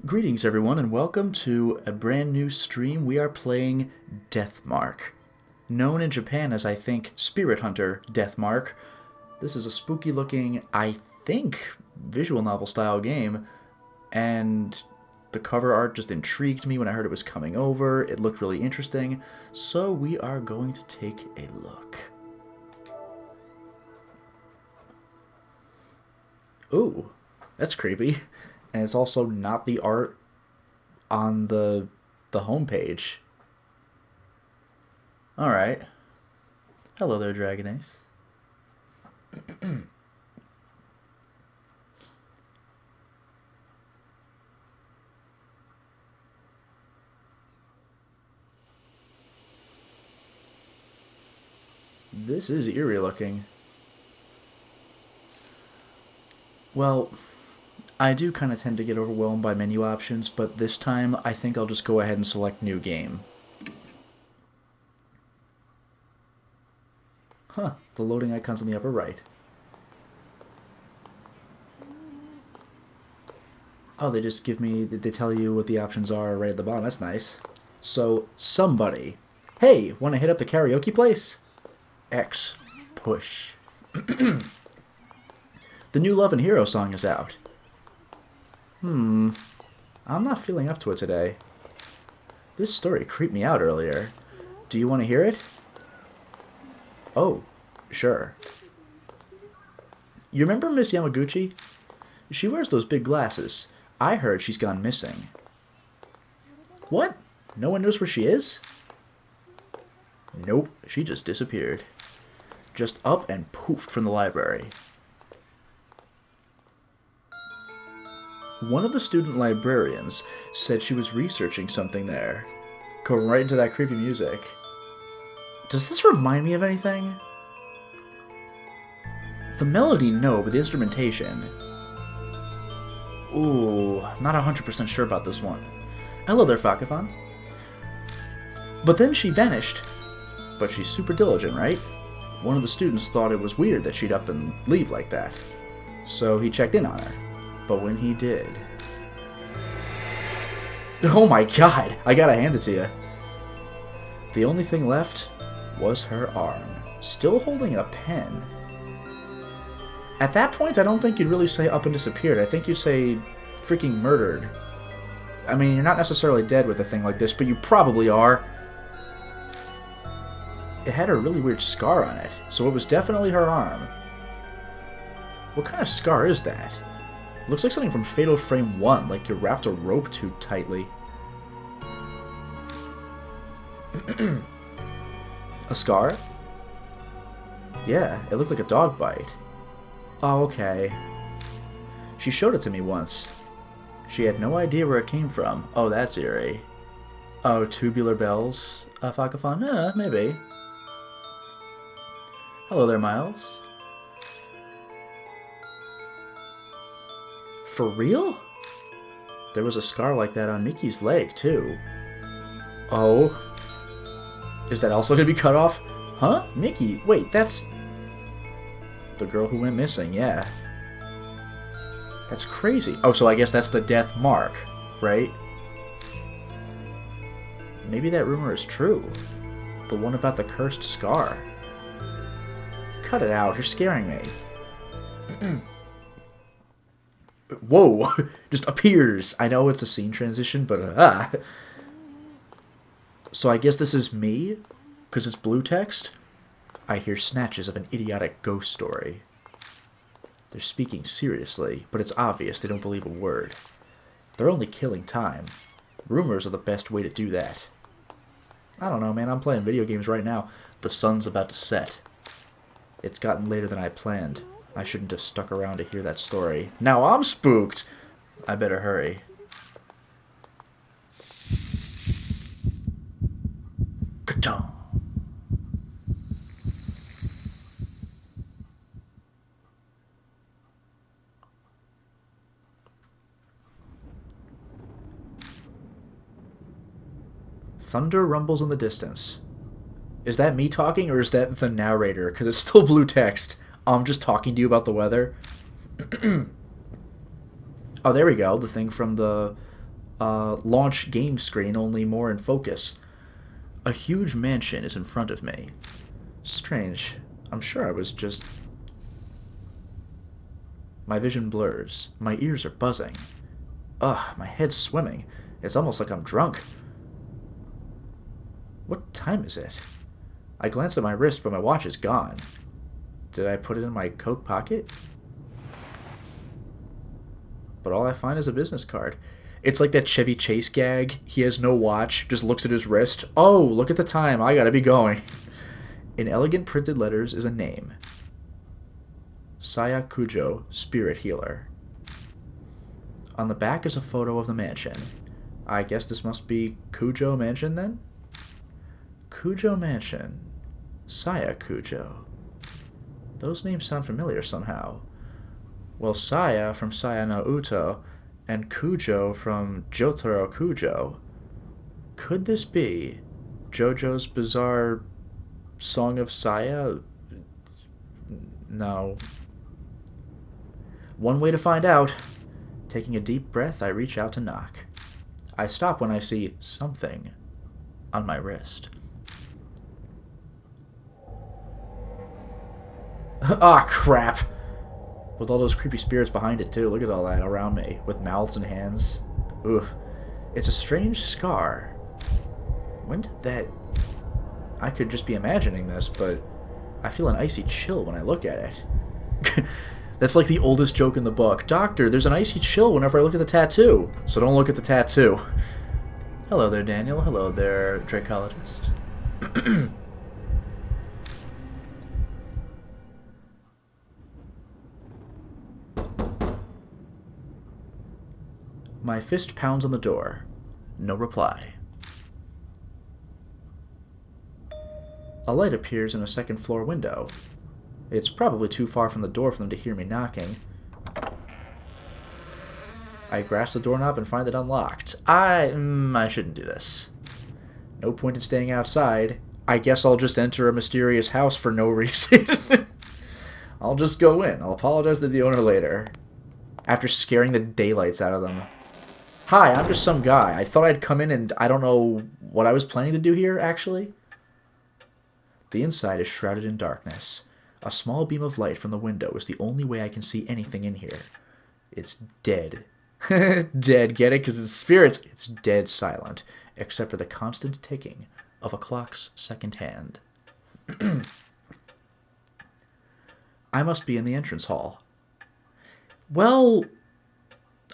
Greetings, everyone, and welcome to a brand new stream. We are playing Deathmark, known in Japan as, I think, Spirit Hunter Deathmark. This is a spooky-looking, I think, visual novel-style game, and the cover art just intrigued me when I heard it was coming over. It looked really interesting, so we are going to take a look. Ooh, that's creepy. And it's also not the art on the homepage. Alright. Hello there, Dragon Ace. This is eerie looking. Well, I do kind of tend to get overwhelmed by menu options, but this time I think I'll just go ahead and select New Game. Huh, the loading icon's on the upper right. Oh, they just give me, they tell you what the options are right at the bottom. That's nice. So, somebody. Hey, want to hit up the karaoke place? X. Push. The new Love and Hero song is out. I'm not feeling up to it today. This story creeped me out earlier. Do you want to hear it? Oh, sure. You remember Miss Yamaguchi? She wears those big glasses. I heard she's gone missing. What? No one knows where she is? Nope, she just disappeared. Just up and poofed from the library. One of the student librarians said she was researching something there. Go right into that creepy music. Does this remind me of anything? The melody, no, but the instrumentation. Ooh, not 100% sure about this one. Hello there, Fakafan. But then she vanished. But she's super diligent, right? One of the students thought it was weird that she'd up and leave like that. So he checked in on her. But when he did... Oh my god! I gotta hand it to you. The only thing left was her arm, still holding a pen. At that point, I don't think you'd really say up and disappeared. I think you'd say freaking murdered. I mean, you're not necessarily dead with a thing like this, but you probably are. It had a really weird scar on it, so it was definitely her arm. What kind of scar is that? Looks like something from Fatal Frame 1, like you wrapped a rope too tightly. A scar? Yeah, it looked like a dog bite. Oh, okay. She showed it to me once. She had no idea where it came from. Oh, that's eerie. Oh, tubular bells? Fakafan? Maybe. Hello there, Miles. For real? There was a scar like that on Mickey's leg, too. Oh. Is that also going to be cut off? Huh? Mickey? Wait, that's... the girl who went missing, yeah. That's crazy. Oh, so I guess that's the death mark, right? Maybe that rumor is true. The one about the cursed scar. Cut it out, you're scaring me. Whoa! Just appears! I know it's a scene transition, but So I guess this is me? Because it's blue text? I hear snatches of an idiotic ghost story. They're speaking seriously, but it's obvious they don't believe a word. They're only killing time. Rumors are the best way to do that. I don't know, man. I'm playing video games right now. The sun's about to set. It's gotten later than I planned. I shouldn't have stuck around to hear that story. Now I'm spooked! I better hurry. Ka-chong! Thunder rumbles in the distance. Is that me talking, or is that the narrator? Because it's still blue text. I'm just talking to you about the weather. Oh, there we go. The thing from the launch game screen, only more in focus. A huge mansion is in front of me. Strange. I'm sure I was just... My vision blurs. My ears are buzzing. Ugh, my head's swimming. It's almost like I'm drunk. What time is it? I glance at my wrist, but my watch is gone. Did I put it in my coat pocket? But all I find is a business card. It's like that Chevy Chase gag. He has no watch, just looks at his wrist. Oh, look at the time. I gotta be going. In elegant printed letters is a name. Saya Kujo, Spirit Healer. On the back is a photo of the mansion. I guess this must be Kujo Mansion then? Kujo Mansion. Saya Kujo. Those names sound familiar somehow. Well, Saya from Saya no Uto, and Kujo from Jotaro Kujo. Could this be JoJo's Bizarre Song of Saya? No. One way to find out. Taking a deep breath, I reach out to knock. I stop when I see something on my wrist. Ah, crap! With all those creepy spirits behind it, too. Look at all that around me, with mouths and hands. Oof. It's a strange scar. When did that... I could just be imagining this, but I feel an icy chill when I look at it. That's like the oldest joke in the book. Doctor, there's an icy chill whenever I look at the tattoo. So don't look at the tattoo. Hello there, Daniel. Hello there, trachologist. My fist pounds on the door. No reply. A light appears in a second-floor window. It's probably too far from the door for them to hear me knocking. I grasp the doorknob and find it unlocked. I shouldn't do this. No point in staying outside. I guess I'll just enter a mysterious house for no reason. I'll just go in. I'll apologize to the owner later. After scaring the daylights out of them. Hi, I'm just some guy. I thought I'd come in and I don't know what I was planning to do here, actually. The inside is shrouded in darkness. A small beam of light from the window is the only way I can see anything in here. It's dead. Dead, get it? Because it's spirits. It's dead silent, except for the constant ticking of a clock's second hand. I must be in the entrance hall. Well,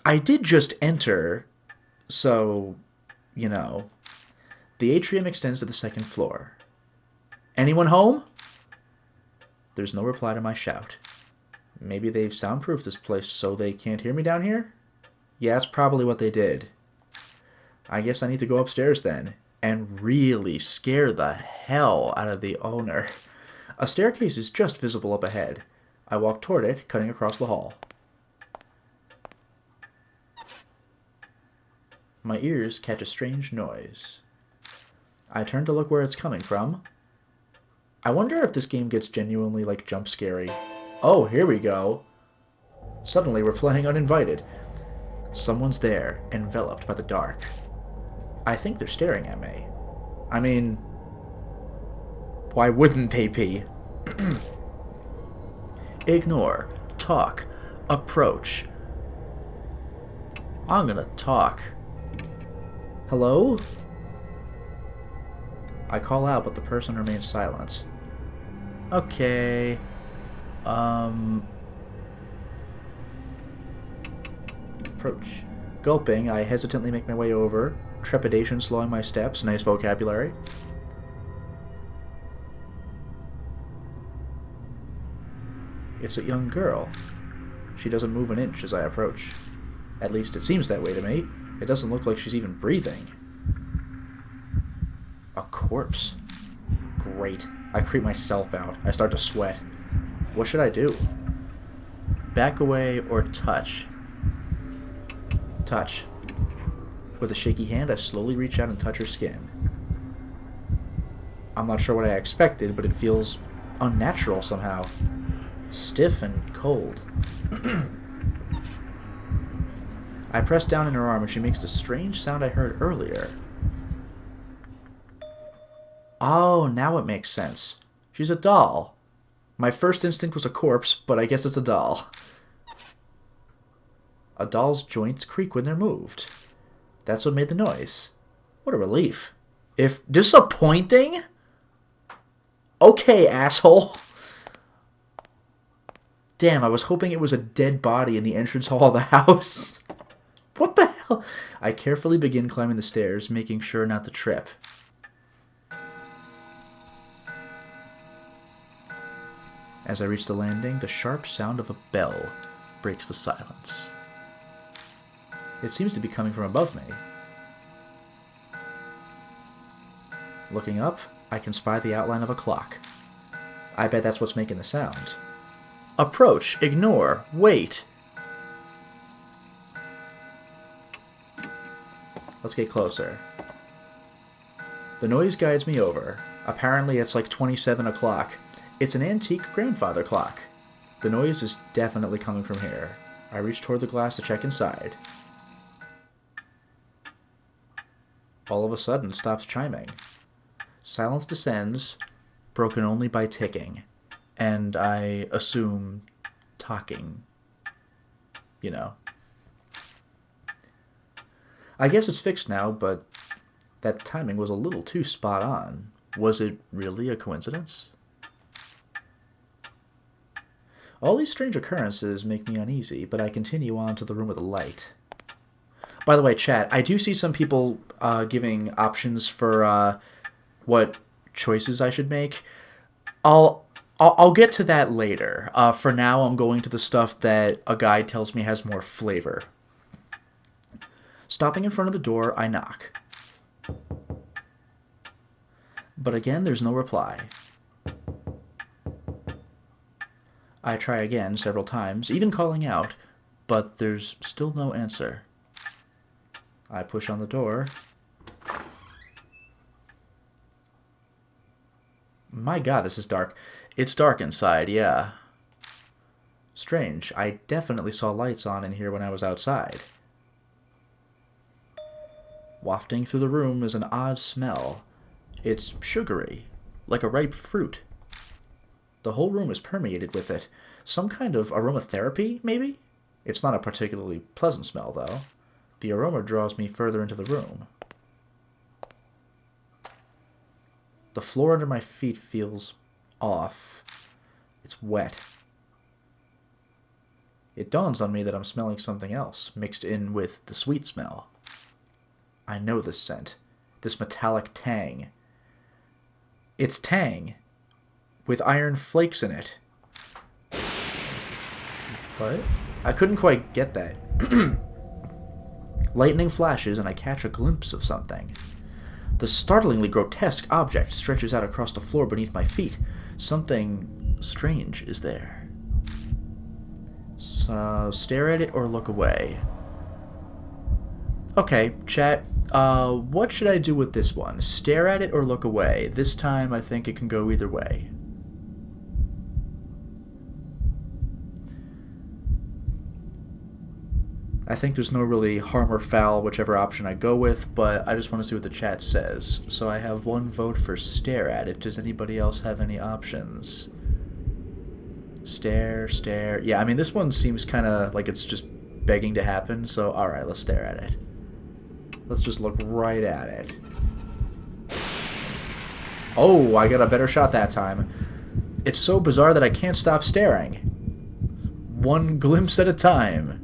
I did just enter, so, you know. The atrium extends to the second floor. Anyone home? There's no reply to my shout. Maybe they've soundproofed this place so they can't hear me down here? Yeah, that's probably what they did. I guess I need to go upstairs then, and really scare the hell out of the owner. A staircase is just visible up ahead. I walk toward it, cutting across the hall. My ears catch a strange noise. I turn to look where it's coming from. I wonder if this game gets genuinely, like, jump scary. Oh, here we go. Suddenly, we're playing uninvited. Someone's there, enveloped by the dark. I think they're staring at me. I mean, why wouldn't they be? Ignore. Talk. Approach. I'm gonna talk. Hello? I call out, but the person remains silent. Okay. Approach. Gulping, I hesitantly make my way over. Trepidation slowing my steps. Nice vocabulary. It's a young girl. She doesn't move an inch as I approach. At least it seems that way to me. It doesn't look like she's even breathing. A corpse. Great. I creep myself out. I start to sweat. What should I do? Back away or touch? Touch. With a shaky hand, I slowly reach out and touch her skin. I'm not sure what I expected, but it feels unnatural somehow. Stiff and cold. I press down in her arm and she makes the strange sound I heard earlier. Oh, now it makes sense. She's a doll. My first instinct was a corpse, but I guess it's a doll. A doll's joints creak when they're moved. That's what made the noise. What a relief. If disappointing? Okay, asshole. Damn, I was hoping it was a dead body in the entrance hall of the house. What the hell? I carefully begin climbing the stairs, making sure not to trip. As I reach the landing, the sharp sound of a bell breaks the silence. It seems to be coming from above me. Looking up, I can spy the outline of a clock. I bet that's what's making the sound. Approach, ignore, wait. Let's get closer. The noise guides me over. Apparently it's like 27 o'clock. It's an antique grandfather clock. The noise is definitely coming from here. I reach toward the glass to check inside. All of a sudden, it stops chiming. Silence descends, broken only by ticking. And I assume talking. You know. I guess it's fixed now, but that timing was a little too spot on. Was it really a coincidence? All these strange occurrences make me uneasy, but I continue on to the room with a light. By the way, chat, I do see some people giving options for what choices I should make. I'll get to that later. For now, I'm going to the stuff that a guide tells me has more flavor. Stopping in front of the door, I knock. But again, there's no reply. I try again several times, even calling out, but there's still no answer. I push on the door. My God, this is dark. It's dark inside, yeah. Strange. I definitely saw lights on in here when I was outside. Wafting through the room is an odd smell. It's sugary, like a ripe fruit. The whole room is permeated with it. Some kind of aromatherapy, maybe? It's not a particularly pleasant smell, though. The aroma draws me further into the room. The floor under my feet feels off. It's wet. It dawns on me that I'm smelling something else, mixed in with the sweet smell. I know this scent. This metallic tang. It's tang, with iron flakes in it. What? I couldn't quite get that. Lightning flashes and I catch a glimpse of something. The startlingly grotesque object stretches out across the floor beneath my feet. Something strange is there. So, stare at it or look away. Okay, chat. What should I do with this one? Stare at it or look away? This time I think it can go either way. I think there's no really harm or foul whichever option I go with, but I just want to see what the chat says. So I have one vote for stare at it. Does anybody else have any options? Stare, stare. Yeah, I mean, this one seems kind of like it's just begging to happen, so alright, let's stare at it. Let's just look right at it. Oh, I got a better shot that time. It's so bizarre that I can't stop staring. One glimpse at a time.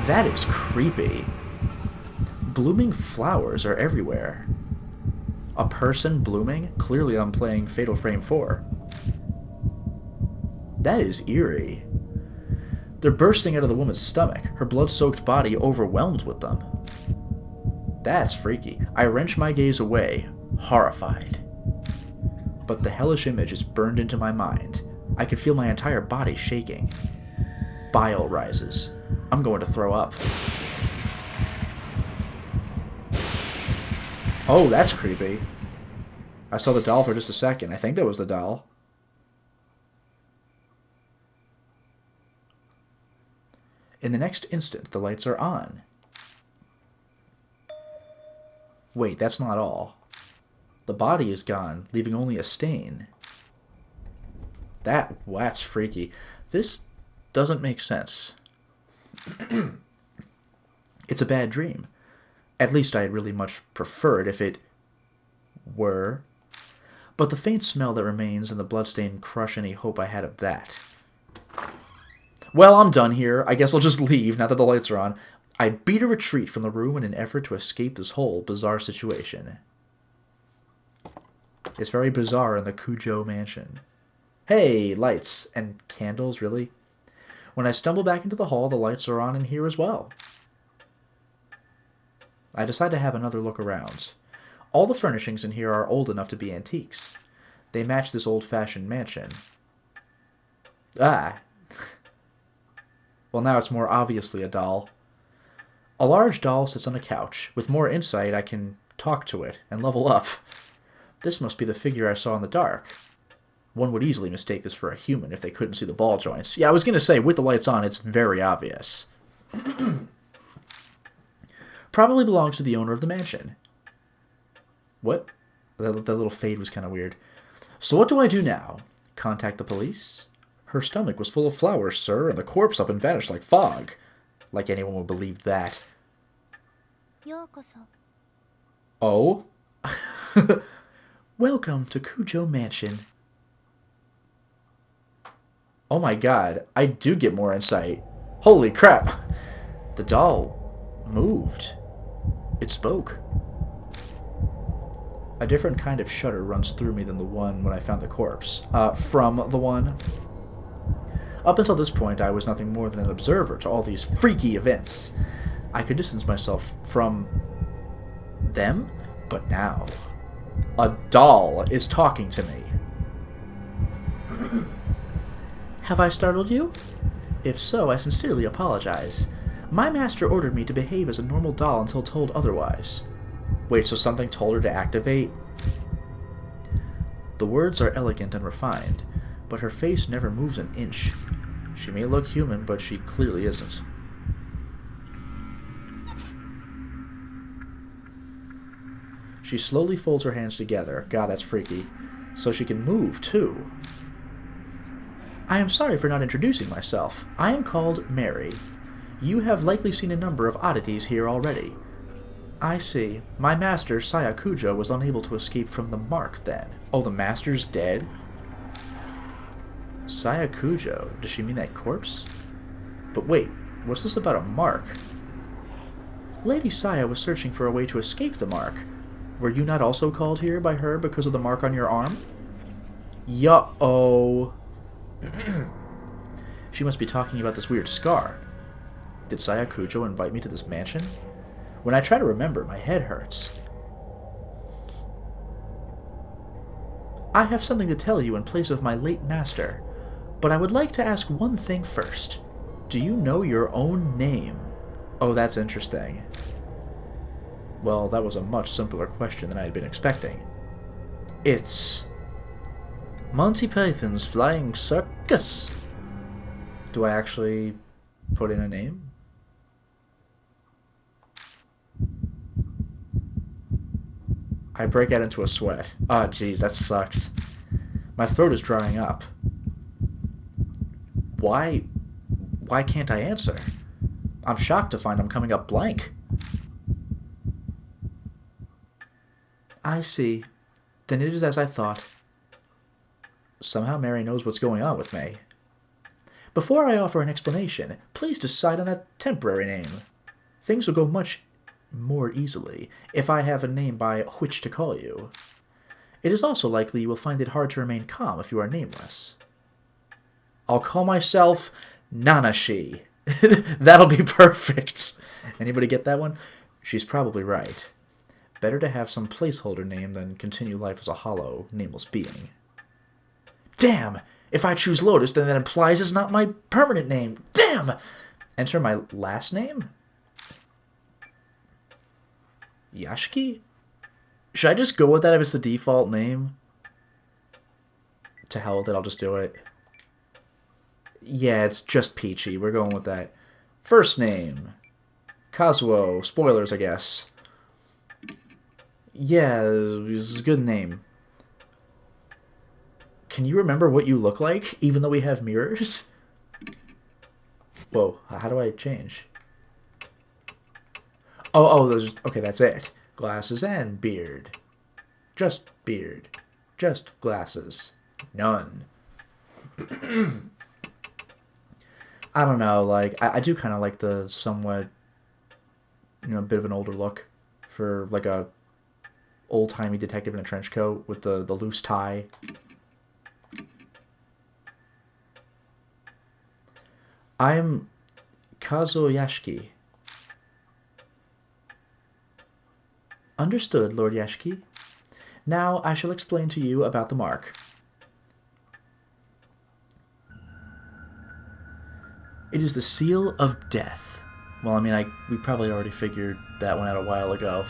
That is creepy. Blooming flowers are everywhere. A person blooming? Clearly I'm playing Fatal Frame 4. That is eerie. They're bursting out of the woman's stomach, her blood-soaked body overwhelmed with them. That's freaky. I wrench my gaze away, horrified. But the hellish image is burned into my mind. I can feel my entire body shaking. Bile rises. I'm going to throw up. Oh, that's creepy. I saw the doll for just a second. I think that was the doll. In the next instant, the lights are on. Wait, that's not all. The body is gone, leaving only a stain. That's freaky. This doesn't make sense. It's a bad dream. At least I'd really much prefer it if it were. But the faint smell that remains and the bloodstain crush any hope I had of that. Well, I'm done here. I guess I'll just leave now that the lights are on. I beat a retreat from the room in an effort to escape this whole bizarre situation. It's very bizarre in the Kujo mansion. Hey, lights and candles, really? When I stumble back into the hall, the lights are on in here as well. I decide to have another look around. All the furnishings in here are old enough to be antiques. They match this old-fashioned mansion. Ah. Well, now it's more obviously a doll. A large doll sits on a couch. With more insight, I can talk to it and level up. This must be the figure I saw in the dark. One would easily mistake this for a human if they couldn't see the ball joints. Yeah, I was going to say, with the lights on, it's very obvious. Probably belongs to the owner of the mansion. What? That little fade was kind of weird. So what do I do now? Contact the police? Her stomach was full of flowers, sir, and the corpse up and vanished like fog. Like anyone would believe that. Oh? Welcome to Kujo Mansion. Oh my god, I do get more insight. Holy crap! The doll moved. It spoke. A different kind of shudder runs through me than the one when I found the corpse. From the one. Up until this point, I was nothing more than an observer to all these freaky events. I could distance myself from them, but now a doll is talking to me. Have I startled you? If so, I sincerely apologize. My master ordered me to behave as a normal doll until told otherwise. Wait, so something told her to activate? The words are elegant and refined, but her face never moves an inch. She may look human, but she clearly isn't. She slowly folds her hands together. God, that's freaky. So she can move, too. I am sorry for not introducing myself. I am called Mary. You have likely seen a number of oddities here already. I see. My master, Saya Kujo, was unable to escape from the mark then. Oh, the master's dead? Saya Kujo? Does she mean that corpse? But wait, what's this about a mark? Lady Saya was searching for a way to escape the mark. Were you not also called here by her because of the mark on your arm? Yo-oh. She must be talking about this weird scar. Did Saya Kujo invite me to this mansion? When I try to remember, my head hurts. I have something to tell you in place of my late master, but I would like to ask one thing first. Do you know your own name? Oh, that's interesting. Well, that was a much simpler question than I had been expecting. It's Monty Python's Flying Circus. Do I actually put in a name? I break out into a sweat. Ah, jeez, that sucks. My throat is drying up. Why can't I answer? I'm shocked to find I'm coming up blank. I see. Then it is as I thought. Somehow Mary knows what's going on with me. Before I offer an explanation, please decide on a temporary name. Things will go much more easily if I have a name by which to call you. It is also likely you will find it hard to remain calm if you are nameless. I'll call myself Nanashi. That'll be perfect. Anybody get that one? She's probably right. Better to have some placeholder name than continue life as a hollow, nameless being. Damn! If I choose Lotus, then that implies it's not my permanent name. Damn! Enter my last name? Yashiki? Should I just go with that if it's the default name? To hell with it, I'll just do it. Yeah, it's just Peachy. We're going with that. First name. Kazuo. Spoilers, I guess. Yeah, it's a good name. Can you remember what you look like, even though we have mirrors? Whoa, how do I change? Okay, that's it. Glasses and beard. Just beard. Just glasses. None. I don't know, like, I do kind of like the somewhat, bit of an older look for, like, a old-timey detective in a trench coat with the loose tie. I'm Kazuo Yashiki. Understood, Lord Yashiki. Now I shall explain to you about the mark. It is the seal of death. Well, I mean, we probably already figured that one out a while ago.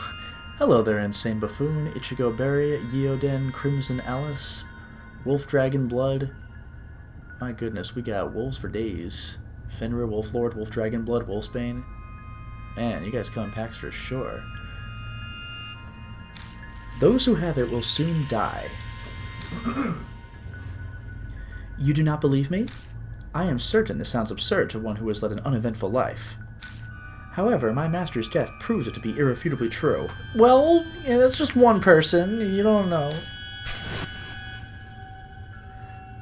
Hello there, Insane Buffoon, Ichigo Berry, Yoden, Crimson Alice, Wolf Dragon Blood. My goodness, we got wolves for days. Fenrir, Wolf Lord, Wolf Dragon Blood, Wolfsbane. Man, you guys come in packs for sure. Those who have it will soon die. You do not believe me? I am certain this sounds absurd to one who has led an uneventful life. However, my master's death proves it to be irrefutably true. Well, yeah, that's just one person. You don't know.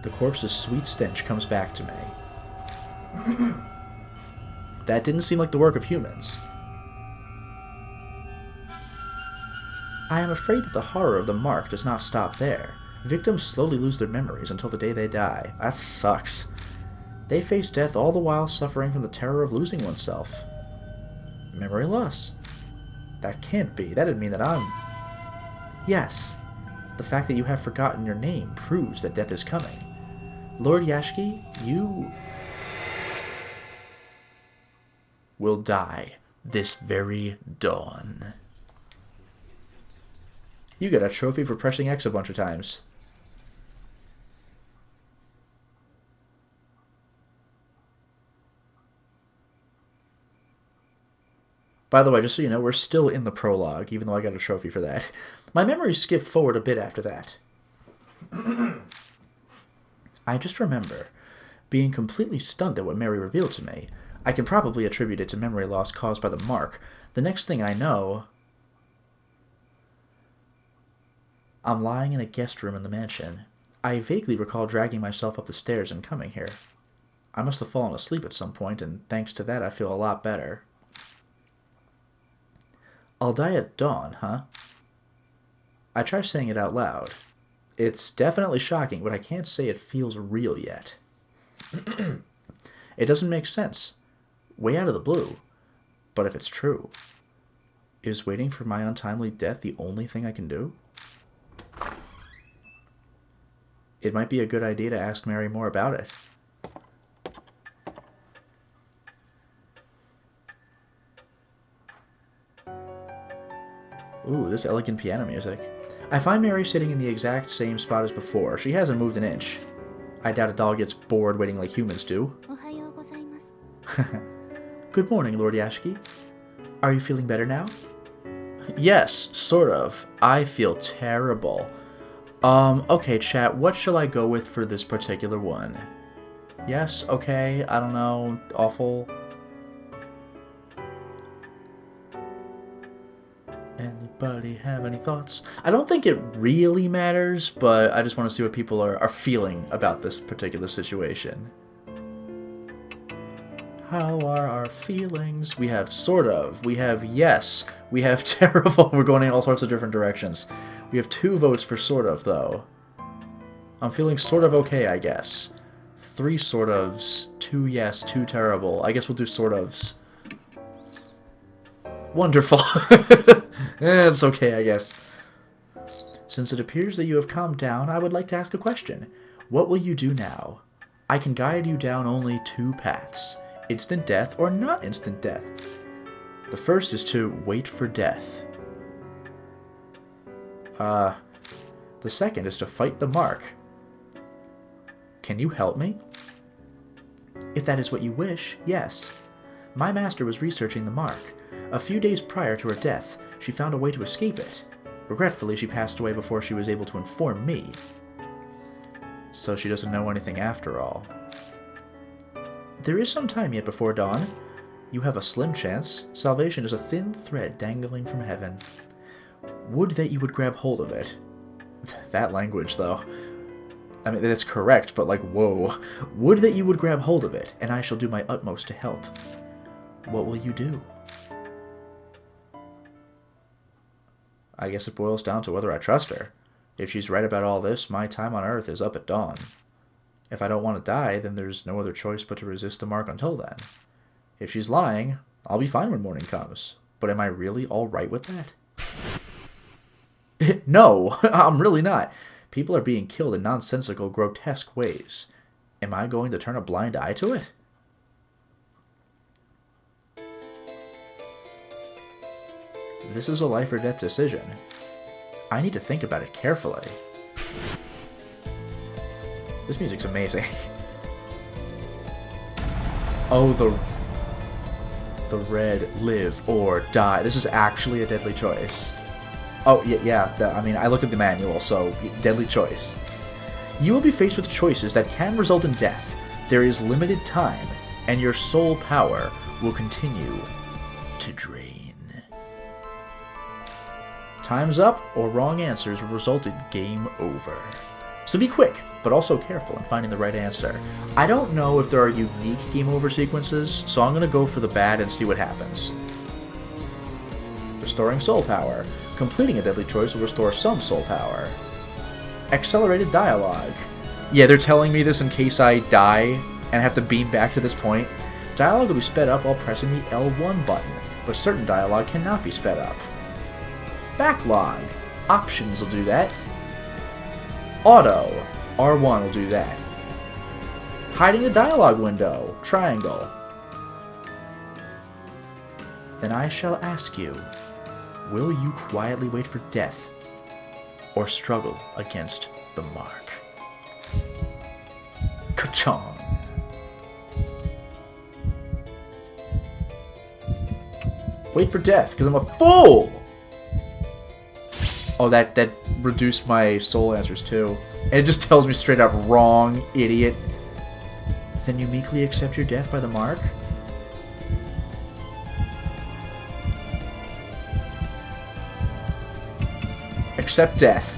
The corpse's sweet stench comes back to me. That didn't seem like the work of humans. I am afraid that the horror of the mark does not stop there. Victims slowly lose their memories until the day they die. That sucks. They face death all the while suffering from the terror of losing oneself. Memory loss. That can't be. That'd mean that I'm... Yes. The fact that you have forgotten your name proves that death is coming. Lord Yashiki, you... will die this very dawn. You got a trophy for pressing X a bunch of times. By the way, just so you know, we're still in the prologue, even though I got a trophy for that. My memories skip forward a bit after that. I just remember being completely stunned at what Mary revealed to me. I can probably attribute it to memory loss caused by the mark. The next thing I know, I'm lying in a guest room in the mansion. I vaguely recall dragging myself up the stairs and coming here. I must have fallen asleep at some point, and thanks to that I feel a lot better. I'll die at dawn, huh? I try saying it out loud. It's definitely shocking, but I can't say it feels real yet. It doesn't make sense. Way out of the blue. But if it's true, is waiting for my untimely death the only thing I can do? It might be a good idea to ask Mary more about it. Ooh, this elegant piano music. I find Mary sitting in the exact same spot as before. She hasn't moved an inch. I doubt a doll gets bored waiting like humans do. Good morning, Lord Yashiki. Are you feeling better now? Yes, sort of. I feel terrible. Okay, chat, what shall I go with for this particular one? Yes, okay, I don't know, awful. Anybody have any thoughts? I don't think it really matters, but I just want to see what people are feeling about this particular situation. How are our feelings? We have sort of. We have yes. We have terrible. We're going in all sorts of different directions. We have 2 votes for sort of, though. I'm feeling sort of okay, I guess. 3 sort ofs. 2 yes, 2 terrible. I guess we'll do sort ofs. Wonderful. It's okay, I guess. Since it appears that you have calmed down, I would like to ask a question. What will you do now? I can guide you down only 2 paths. Instant death or not instant death. The first is to wait for death. The second is to fight the mark. Can you help me? If that is what you wish, yes. My master was researching the mark. A few days prior to her death, she found a way to escape it. Regretfully, she passed away before she was able to inform me. So she doesn't know anything after all. There is some time yet before dawn. You have a slim chance. Salvation is a thin thread dangling from heaven. Would that you would grab hold of it. That language, though. I mean, that's correct, but like, whoa. Would that you would grab hold of it, and I shall do my utmost to help. What will you do? I guess it boils down to whether I trust her. If she's right about all this, my time on Earth is up at dawn. If I don't want to die, then there's no other choice but to resist the mark until then. If she's lying, I'll be fine when morning comes. But am I really all right with that? No, I'm really not. People are being killed in nonsensical, grotesque ways. Am I going to turn a blind eye to it? This is a life or death decision. I need to think about it carefully. This music's amazing. Oh, the red, live or die. This is actually a deadly choice. Oh, yeah, I mean, I looked at the manual, so deadly choice. You will be faced with choices that can result in death. There is limited time, and your soul power will continue to drain. Time's up, or wrong answers will result in game over. So be quick, but also careful in finding the right answer. I don't know if there are unique game over sequences, so I'm going to go for the bad and see what happens. Restoring soul power. Completing a deadly choice will restore some soul power. Accelerated dialogue. Yeah, they're telling me this in case I die and have to beam back to this point. Dialogue will be sped up while pressing the L1 button, but certain dialogue cannot be sped up. Backlog. Options will do that. Auto. R1 will do that. Hiding the dialogue window. Triangle. Then I shall ask you, will you quietly wait for death, or struggle against the mark? Ka-chong. Wait for death, because I'm a fool! Oh, that reduced my soul answers too. And it just tells me straight up, wrong, idiot. Then you meekly accept your death by the mark? Accept death.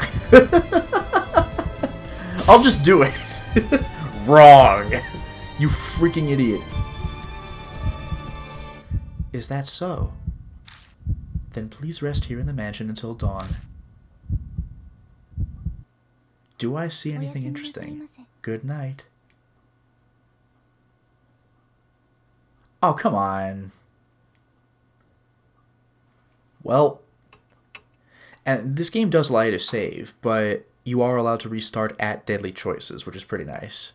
I'll just do it. Wrong. You freaking idiot. Is that so? Then please rest here in the mansion until dawn. Do I see anything interesting? Good night. Oh, come on. Well, and this game does allow you to save, but you are allowed to restart at deadly choices, which is pretty nice.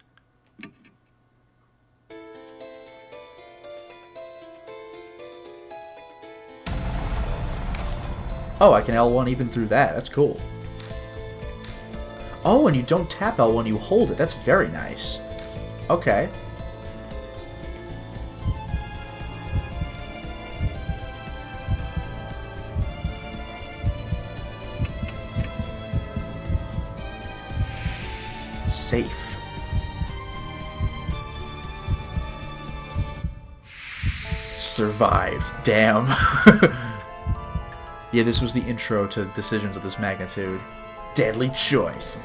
Oh, I can L1 even through that. That's cool. Oh, and you don't tap L1, you hold it. That's very nice. Okay. Safe. Survived. Damn. Yeah, this was the intro to decisions of this magnitude. Deadly choice.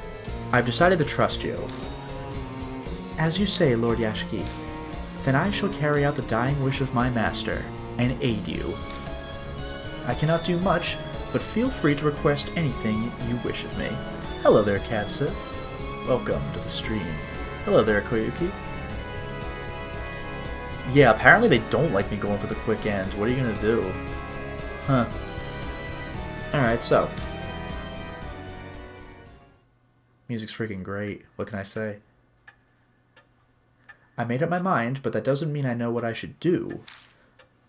I've decided to trust you. As you say, Lord Yashiki, then I shall carry out the dying wish of my master and aid you. I cannot do much, but feel free to request anything you wish of me. Hello there, Katsu. Welcome to the stream. Hello there, Koyuki. Yeah, apparently they don't like me going for the quick end. What are you gonna do? Huh. Alright, so. Music's freaking great. What can I say? I made up my mind, but that doesn't mean I know what I should do.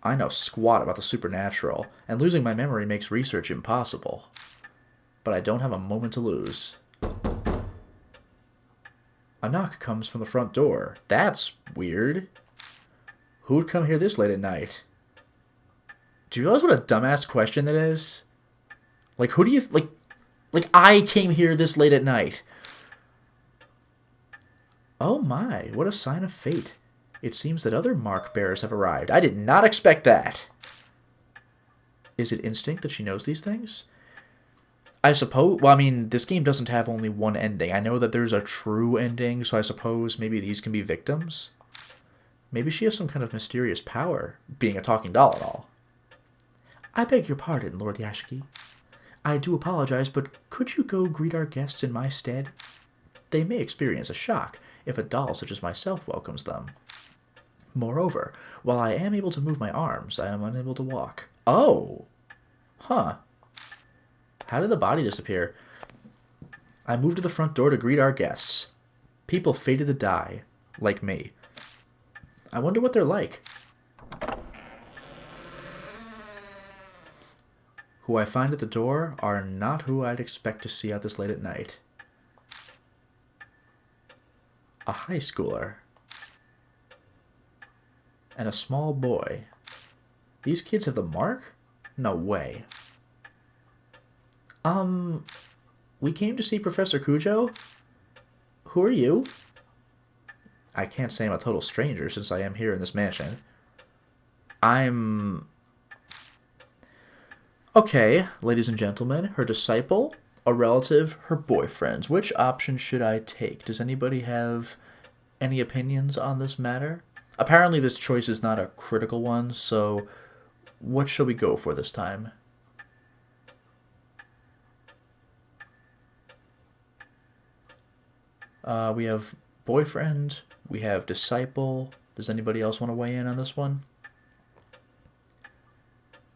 I know squat about the supernatural, and losing my memory makes research impossible. But I don't have a moment to lose. A knock comes from the front door. That's weird. Who'd come here this late at night? Do you realize what a dumbass question that is? Like, who do you... Like, I came here this late at night. Oh my, what a sign of fate. It seems that other mark bearers have arrived. I did not expect that. Is it instinct that she knows these things? I suppose... Well, I mean, this game doesn't have only one ending. I know that there's a true ending, so I suppose maybe these can be victims. Maybe she has some kind of mysterious power, being a talking doll and all. I beg your pardon, Lord Yashiki. I do apologize, but could you go greet our guests in my stead? They may experience a shock if a doll such as myself welcomes them. Moreover, while I am able to move my arms, I am unable to walk. Oh! Huh. How did the body disappear? I moved to the front door to greet our guests. People fated to die, like me. I wonder what they're like. Who I find at the door are not who I'd expect to see out this late at night. A high schooler. And a small boy. These kids have the mark? No way. We came to see Professor Kujo? Who are you? I can't say I'm a total stranger since I am here in this mansion. Okay, ladies and gentlemen, her disciple, a relative, her boyfriend. Which option should I take? Does anybody have any opinions on this matter? Apparently this choice is not a critical one, so what shall we go for this time? We have boyfriend, we have disciple. Does anybody else want to weigh in on this one?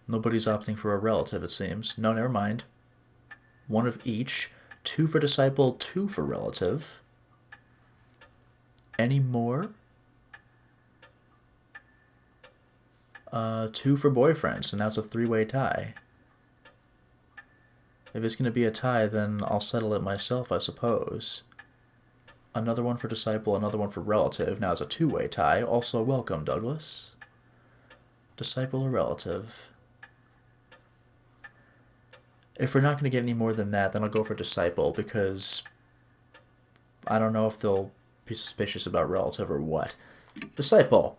Nobody's opting for a relative, it seems. No, never mind. One of each. 2 for disciple, 2 for relative. Any more? 2 for boyfriend, so now it's a 3-way tie. If it's going to be a tie, then I'll settle it myself, I suppose. Another one for disciple, another one for relative. Now it's a 2-way tie. Also welcome, Douglas. Disciple or relative? If we're not going to get any more than that, then I'll go for disciple, because I don't know if they'll be suspicious about relative or what. Disciple.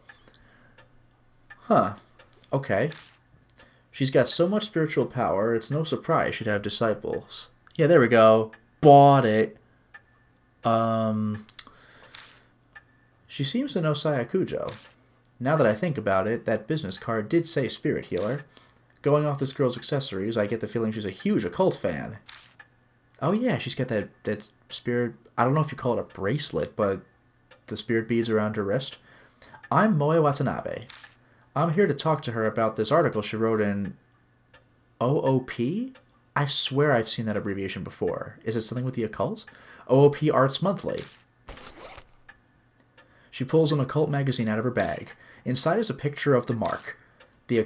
Huh. Okay. She's got so much spiritual power, it's no surprise she'd have disciples. Yeah, there we go. Bought it. She seems to know Saya Kujo. Now that I think about it, that business card did say spirit healer. Going off this girl's accessories, I get the feeling she's a huge occult fan. Oh yeah, she's got that spirit... I don't know if you call it a bracelet, but the spirit beads around her wrist. I'm Moe Watanabe. I'm here to talk to her about this article she wrote in... OOP? I swear I've seen that abbreviation before. Is it something with the occult? OOP Arts Monthly. She pulls an occult magazine out of her bag. Inside is a picture of the mark. The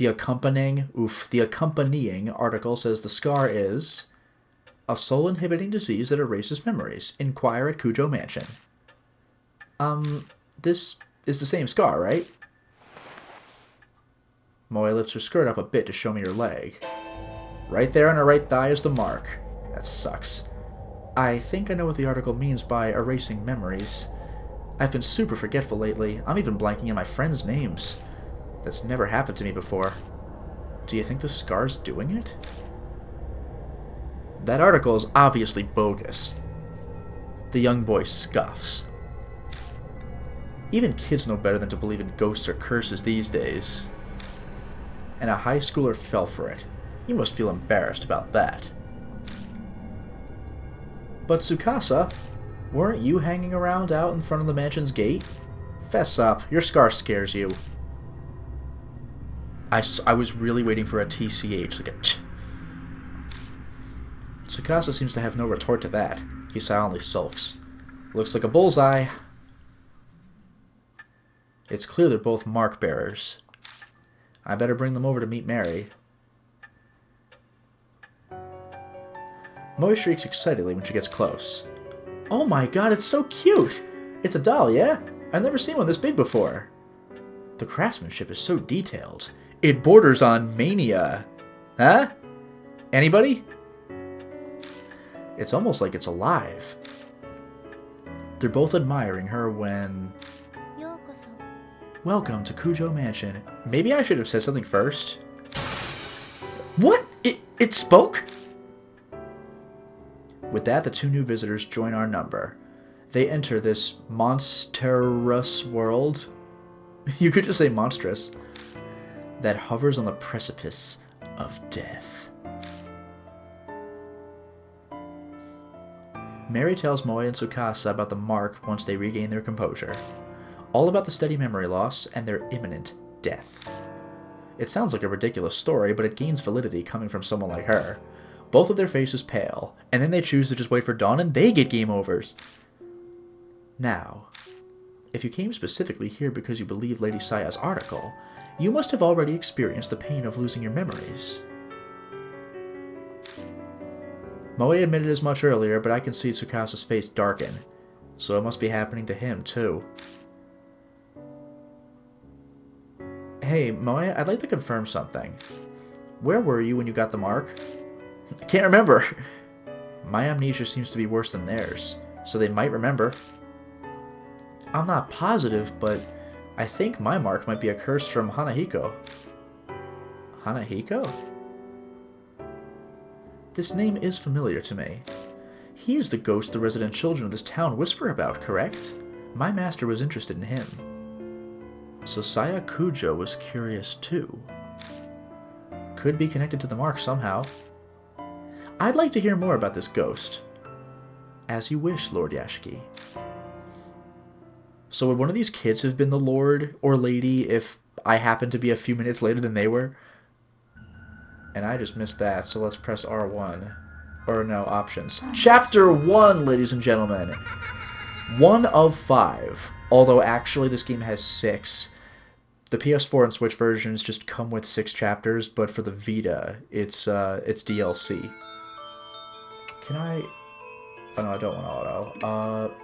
accompanying article says the scar is a soul-inhibiting disease that erases memories. Inquire at Kujo Mansion. This is the same scar, right? Moe lifts her skirt up a bit to show me her leg. Right there on her right thigh is the mark. That sucks. I think I know what the article means by erasing memories. I've been super forgetful lately. I'm even blanking on my friends' names. That's never happened to me before. Do you think the scar's doing it? That article is obviously bogus. The young boy scoffs. Even kids know better than to believe in ghosts or curses these days. And a high schooler fell for it. You must feel embarrassed about that. But Tsukasa, weren't you hanging around out in front of the mansion's gate? Fess up, your scar scares you. I was really waiting for a TCH, like a ch. Tsukasa seems to have no retort to that. He silently sulks. Looks like a bullseye. It's clear they're both mark bearers. I better bring them over to meet Mary. Moe shrieks excitedly when she gets close. Oh my god, it's so cute! It's a doll, yeah? I've never seen one this big before. The craftsmanship is so detailed. It borders on mania. Huh? Anybody? It's almost like it's alive. They're both admiring her when... Welcome to Kujo Mansion. Maybe I should have said something first. What? It spoke? With that, the two new visitors join our number. They enter this monstrous world. You could just say monstrous. That hovers on the precipice of death. Mary tells Moe and Tsukasa about the mark once they regain their composure. All about the steady memory loss and their imminent death. It sounds like a ridiculous story, but it gains validity coming from someone like her. Both of their faces pale, and then they choose to just wait for dawn and they get game overs. Now, if you came specifically here because you believe Lady Saya's article, you must have already experienced the pain of losing your memories. Moe admitted as much earlier, but I can see Tsukasa's face darken, so it must be happening to him too. Hey, Moe, I'd like to confirm something. Where were you when you got the mark? I can't remember. My amnesia seems to be worse than theirs, so they might remember. I'm not positive, but I think my mark might be a curse from Hanako. Hanako? This name is familiar to me. He is the ghost the resident children of this town whisper about, correct? My master was interested in him. So Saya Kujo was curious too. Could be connected to the mark somehow. I'd like to hear more about this ghost. As you wish, Lord Yashiki. So would one of these kids have been the lord or lady if I happened to be a few minutes later than they were? And I just missed that, so let's press R1. Or no, options. Chapter 1, ladies and gentlemen. 1 of 5. Although actually this game has 6. The PS4 and Switch versions just come with 6 chapters, but for the Vita, it's DLC. Can I... Oh no, I don't want auto.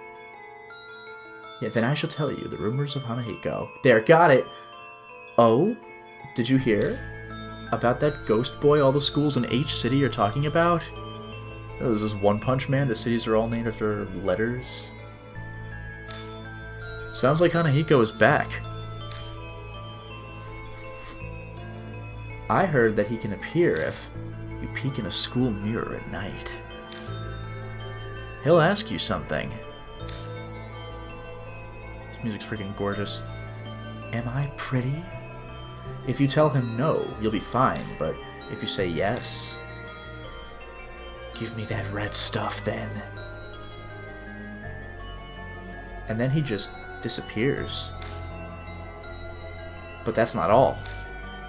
Yeah, then I shall tell you the rumors of Hanako. There, got it! Oh? Did you hear? About that ghost boy all the schools in H City are talking about? Oh, is this One Punch Man? The cities are all named after letters? Sounds like Hanako is back. I heard that he can appear if you peek in a school mirror at night. He'll ask you something. This music's freaking gorgeous. Am I pretty? If you tell him no, you'll be fine, but if you say yes... Give me that red stuff, then. And then he just disappears. But that's not all.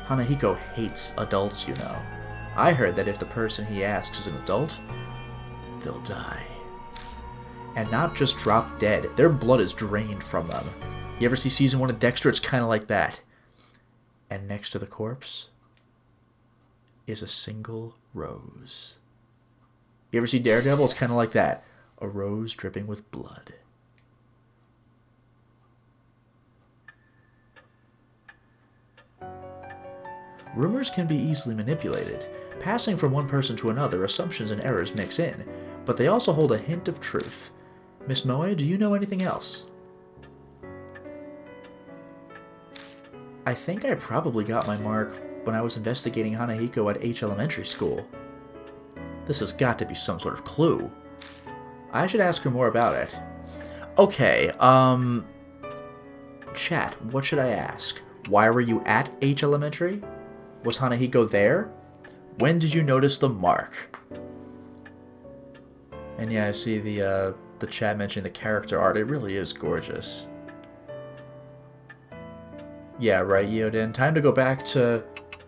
Hanako hates adults, you know. I heard that if the person he asks is an adult, they'll die. And not just drop dead, their blood is drained from them. You ever see season 1 of Dexter? It's kind of like that. And next to the corpse is a single rose. You ever see Daredevil? It's kind of like that. A rose dripping with blood. Rumors can be easily manipulated. Passing from one person to another, assumptions and errors mix in, but they also hold a hint of truth. Miss Moe, do you know anything else? I think I probably got my mark when I was investigating Hanako at H Elementary School. This has got to be some sort of clue. I should ask her more about it. Okay, chat, what should I ask? Why were you at H Elementary? Was Hanako there? When did you notice the mark? And yeah, I see the chat mentioning the character art. It really is gorgeous. Yeah, right, Yoden. Time to go back to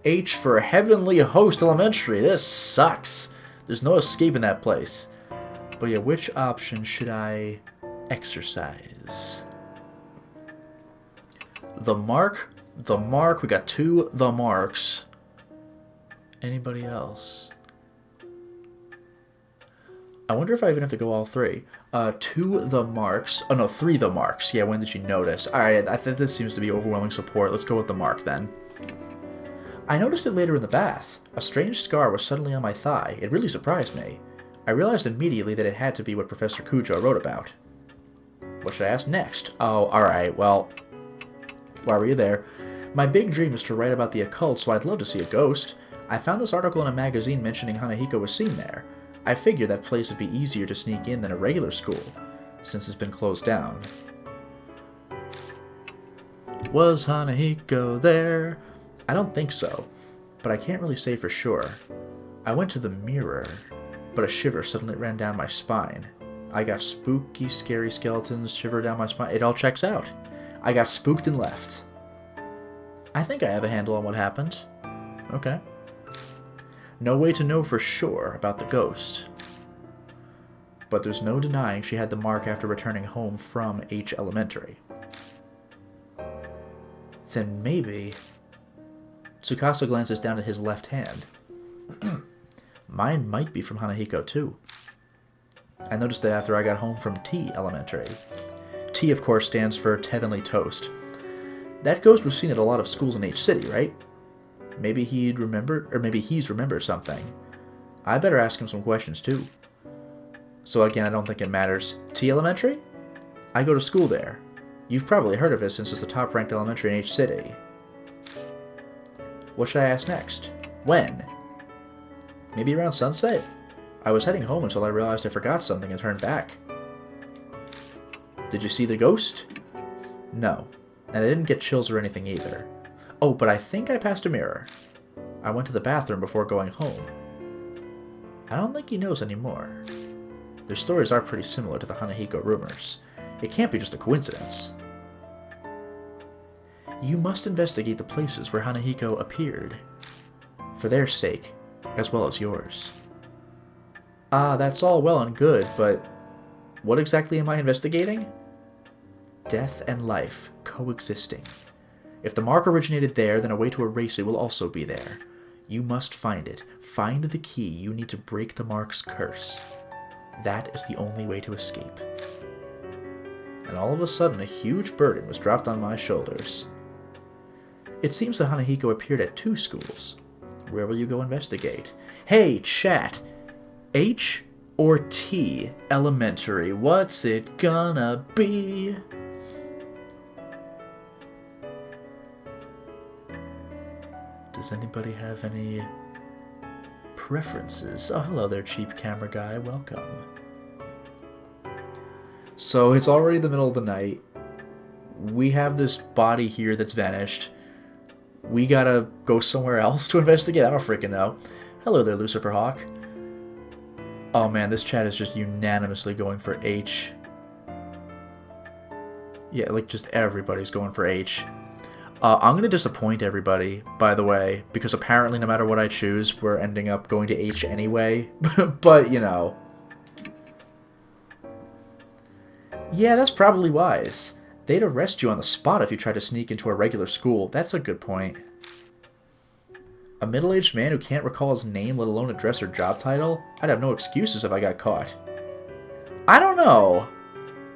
H for Heavenly Host Elementary. This sucks. There's no escaping that place. But yeah, which option should I exercise? The mark. The mark. We got 2 the marks. Anybody else? I wonder if I even have to go all three. To the marks. Oh, no, 3 the marks. Yeah, when did you notice? Alright, I think this seems to be overwhelming support. Let's go with the mark, then. I noticed it later in the bath. A strange scar was suddenly on my thigh. It really surprised me. I realized immediately that it had to be what Professor Kujo wrote about. What should I ask next? Oh, alright, well... Why were you there? My big dream is to write about the occult, so I'd love to see a ghost. I found this article in a magazine mentioning Hanako was seen there. I figured that place would be easier to sneak in than a regular school, since it's been closed down. Was Hanako there? I don't think so, but I can't really say for sure. I went to the mirror, but a shiver suddenly ran down my spine. I got spooky, scary skeletons shiver down my spine. It all checks out. I got spooked and left. I think I have a handle on what happened. Okay. No way to know for sure about the ghost. But there's no denying she had the mark after returning home from H Elementary. Then maybe... Tsukasa glances down at his left hand. Mine might be from Hanako too. I noticed that after I got home from T Elementary. T, of course, stands for Heavenly Toast. That ghost was seen at a lot of schools in H City, right? Maybe he'd remembered, or maybe he's remembered something. I better ask him some questions too. So again, I don't think it matters. T Elementary? I go to school there. You've probably heard of it since it's the top-ranked elementary in H City. What should I ask next? When? Maybe around sunset? I was heading home until I realized I forgot something and turned back. Did you see the ghost? No. And I didn't get chills or anything either. Oh, but I think I passed a mirror. I went to the bathroom before going home. I don't think he knows anymore. Their stories are pretty similar to the Hanako rumors. It can't be just a coincidence. You must investigate the places where Hanako appeared. For their sake, as well as yours. That's all well and good, but what exactly am I investigating? Death and life coexisting. If the mark originated there, then a way to erase it will also be there. You must find it. Find the key you need to break the mark's curse. That is the only way to escape. And all of a sudden, a huge burden was dropped on my shoulders. It seems that Hanako appeared at 2 schools. Where will you go investigate? Hey, chat! H or T Elementary? What's it gonna be? Does anybody have any preferences? Oh, hello there, cheap camera guy. Welcome. So it's already the middle of the night. We have this body here that's vanished. We gotta go somewhere else to investigate? I don't freaking know. Hello there, Lucifer Hawk. Oh man, this chat is just unanimously going for H. Yeah, like just everybody's going for H. I'm going to disappoint everybody, by the way, because apparently no matter what I choose, we're ending up going to H anyway. But, you know. Yeah, that's probably wise. They'd arrest you on the spot if you tried to sneak into a regular school. That's a good point. A middle-aged man who can't recall his name, let alone address or job title? I'd have no excuses if I got caught. I don't know.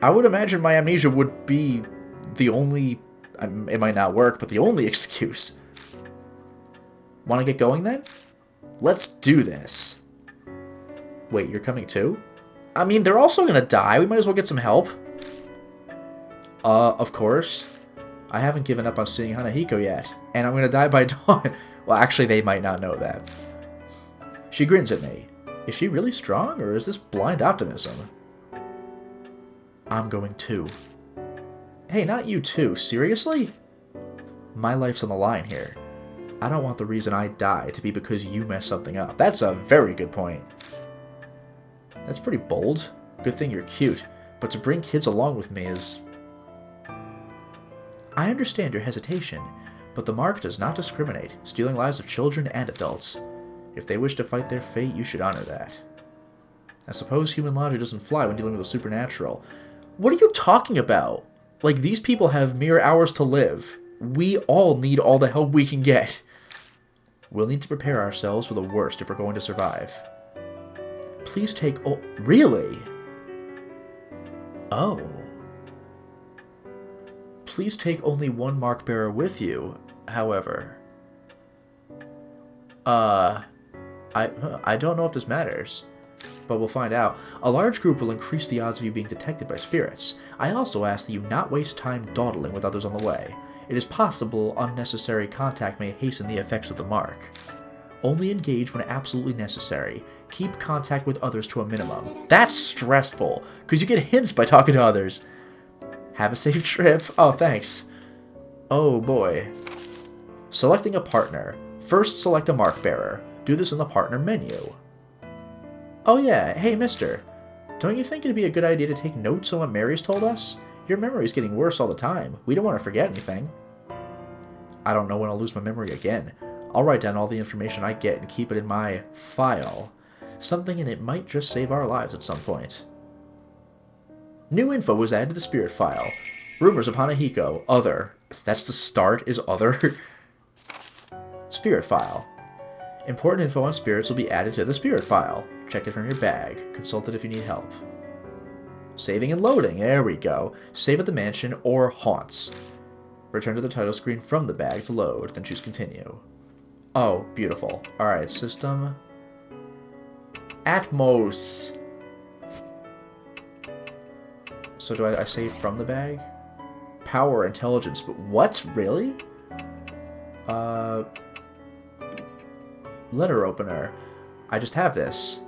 I would imagine my amnesia would be the only... It might not work, but the only excuse. Want to get going then? Let's do this. Wait, you're coming too? I mean, they're also gonna die. We might as well get some help. Of course. I haven't given up on seeing Hanako yet, and I'm gonna die by dawn. Well, actually, they might not know that. She grins at me. Is she really strong, or is this blind optimism? I'm going too. Hey, not you too. Seriously? My life's on the line here. I don't want the reason I die to be because you messed something up. That's a very good point. That's pretty bold. Good thing you're cute. But to bring kids along with me is... I understand your hesitation, but the mark does not discriminate, stealing lives of children and adults. If they wish to fight their fate, you should honor that. I suppose human logic doesn't fly when dealing with the supernatural. What are you talking about? Like, these people have mere hours to live. We all need all the help we can get. We'll need to prepare ourselves for the worst if we're going to survive. Please take... Oh, really? Oh. Please take only one mark bearer with you, however. I don't know if this matters, but we'll find out. A large group will increase the odds of you being detected by spirits. I also ask that you not waste time dawdling with others on the way. It is possible unnecessary contact may hasten the effects of the mark. Only engage when absolutely necessary. Keep contact with others to a minimum. That's stressful, because you get hints by talking to others. Have a safe trip. Oh, thanks. Oh, boy. Selecting a partner. First, select a mark bearer. Do this in the partner menu. Oh, yeah. Hey, mister. Don't you think it'd be a good idea to take notes on what Mary's told us? Your memory's getting worse all the time. We don't want to forget anything. I don't know when I'll lose my memory again. I'll write down all the information I get and keep it in my file. Something in it might just save our lives at some point. New info was added to the spirit file. Rumors of Hanako. Other. That's the start, is other. Spirit file. Important info on spirits will be added to the spirit file. Check it from your bag. Consult it if you need help. Saving and loading. There we go. Save at the mansion or haunts. Return to the title screen from the bag to load, then choose continue. Oh, beautiful. Alright, system. Atmos. So do I save from the bag? Power, intelligence, but what? Really? Letter opener. I just have this.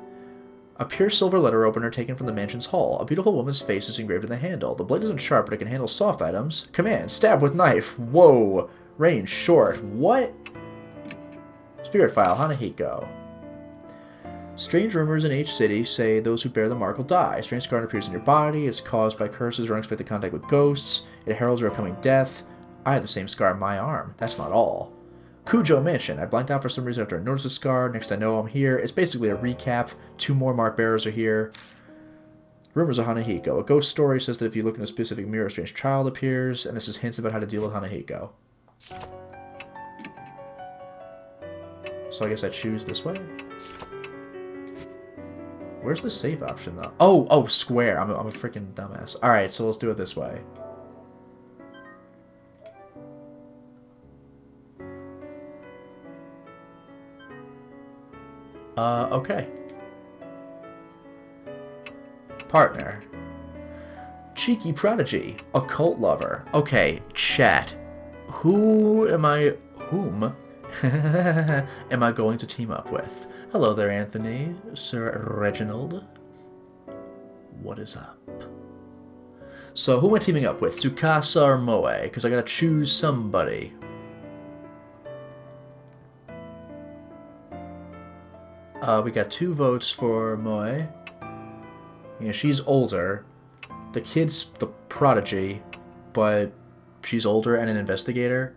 A pure silver letter opener taken from the mansion's hall. A beautiful woman's face is engraved in the handle. The blade isn't sharp, but it can handle soft items. Command, stab with knife. Whoa. Range, short. What? Spirit file, Hanako. Strange rumors in H City say those who bear the mark will die. Strange scar appears in your body. It's caused by curses or unexpected contact with ghosts. It heralds your upcoming death. I have the same scar on my arm. That's not all. Kujo Mansion. I blanked out for some reason after I noticed the scar. Next I know I'm here. It's basically a recap. 2 more mark bearers are here. Rumors of Hanako. A ghost story says that if you look in a specific mirror, a strange child appears. And this is hints about how to deal with Hanako. So I guess I choose this way. Where's the save option, though? Oh, square. I'm a freaking dumbass. Alright, so let's do it this way. Okay. Partner. Cheeky prodigy. Occult lover. Okay, chat. Whom am I going to team up with? Hello there, Anthony. Sir Reginald. What is up? So, who am I teaming up with? Tsukasa or Moe? Because I gotta choose somebody. We got 2 votes for Moe. Yeah, she's older. The kid's the prodigy, but she's older and an investigator.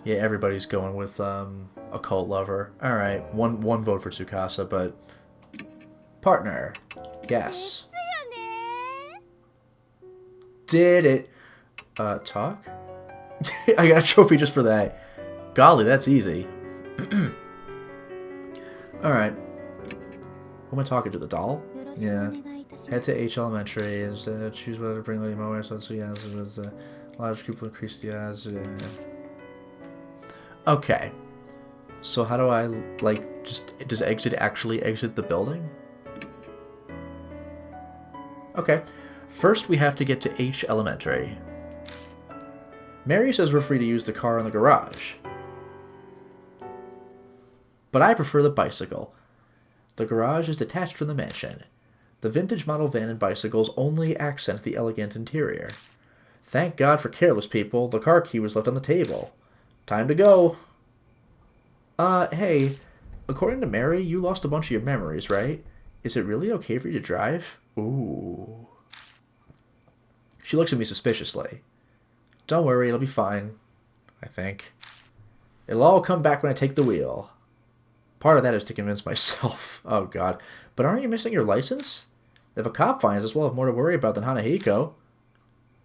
Yeah, everybody's going with occult lover. Alright, one vote for Tsukasa, but partner. Yes. Did it. Talk? I got a trophy just for that. Golly, that's easy. Alright. Who am I talking to? The doll? Yeah. Head to H Elementary. Choose whether to bring Lady Moe. So yes, it was a large group will increase the odds. Okay. So how do I, like, does exit actually exit the building? Okay. First we have to get to H Elementary. Mary says we're free to use the car in the garage. But I prefer the bicycle. The garage is detached from the mansion. The vintage model van and bicycles only accent the elegant interior. Thank God for careless people, the car key was left on the table. Time to go. Hey, according to Mary, you lost a bunch of your memories, right? Is it really okay for you to drive? Ooh. She looks at me suspiciously. Don't worry, it'll be fine. I think. It'll all come back when I take the wheel. Part of that is to convince myself. Oh, God. But aren't you missing your license? If a cop finds us, we'll have more to worry about than Hanako.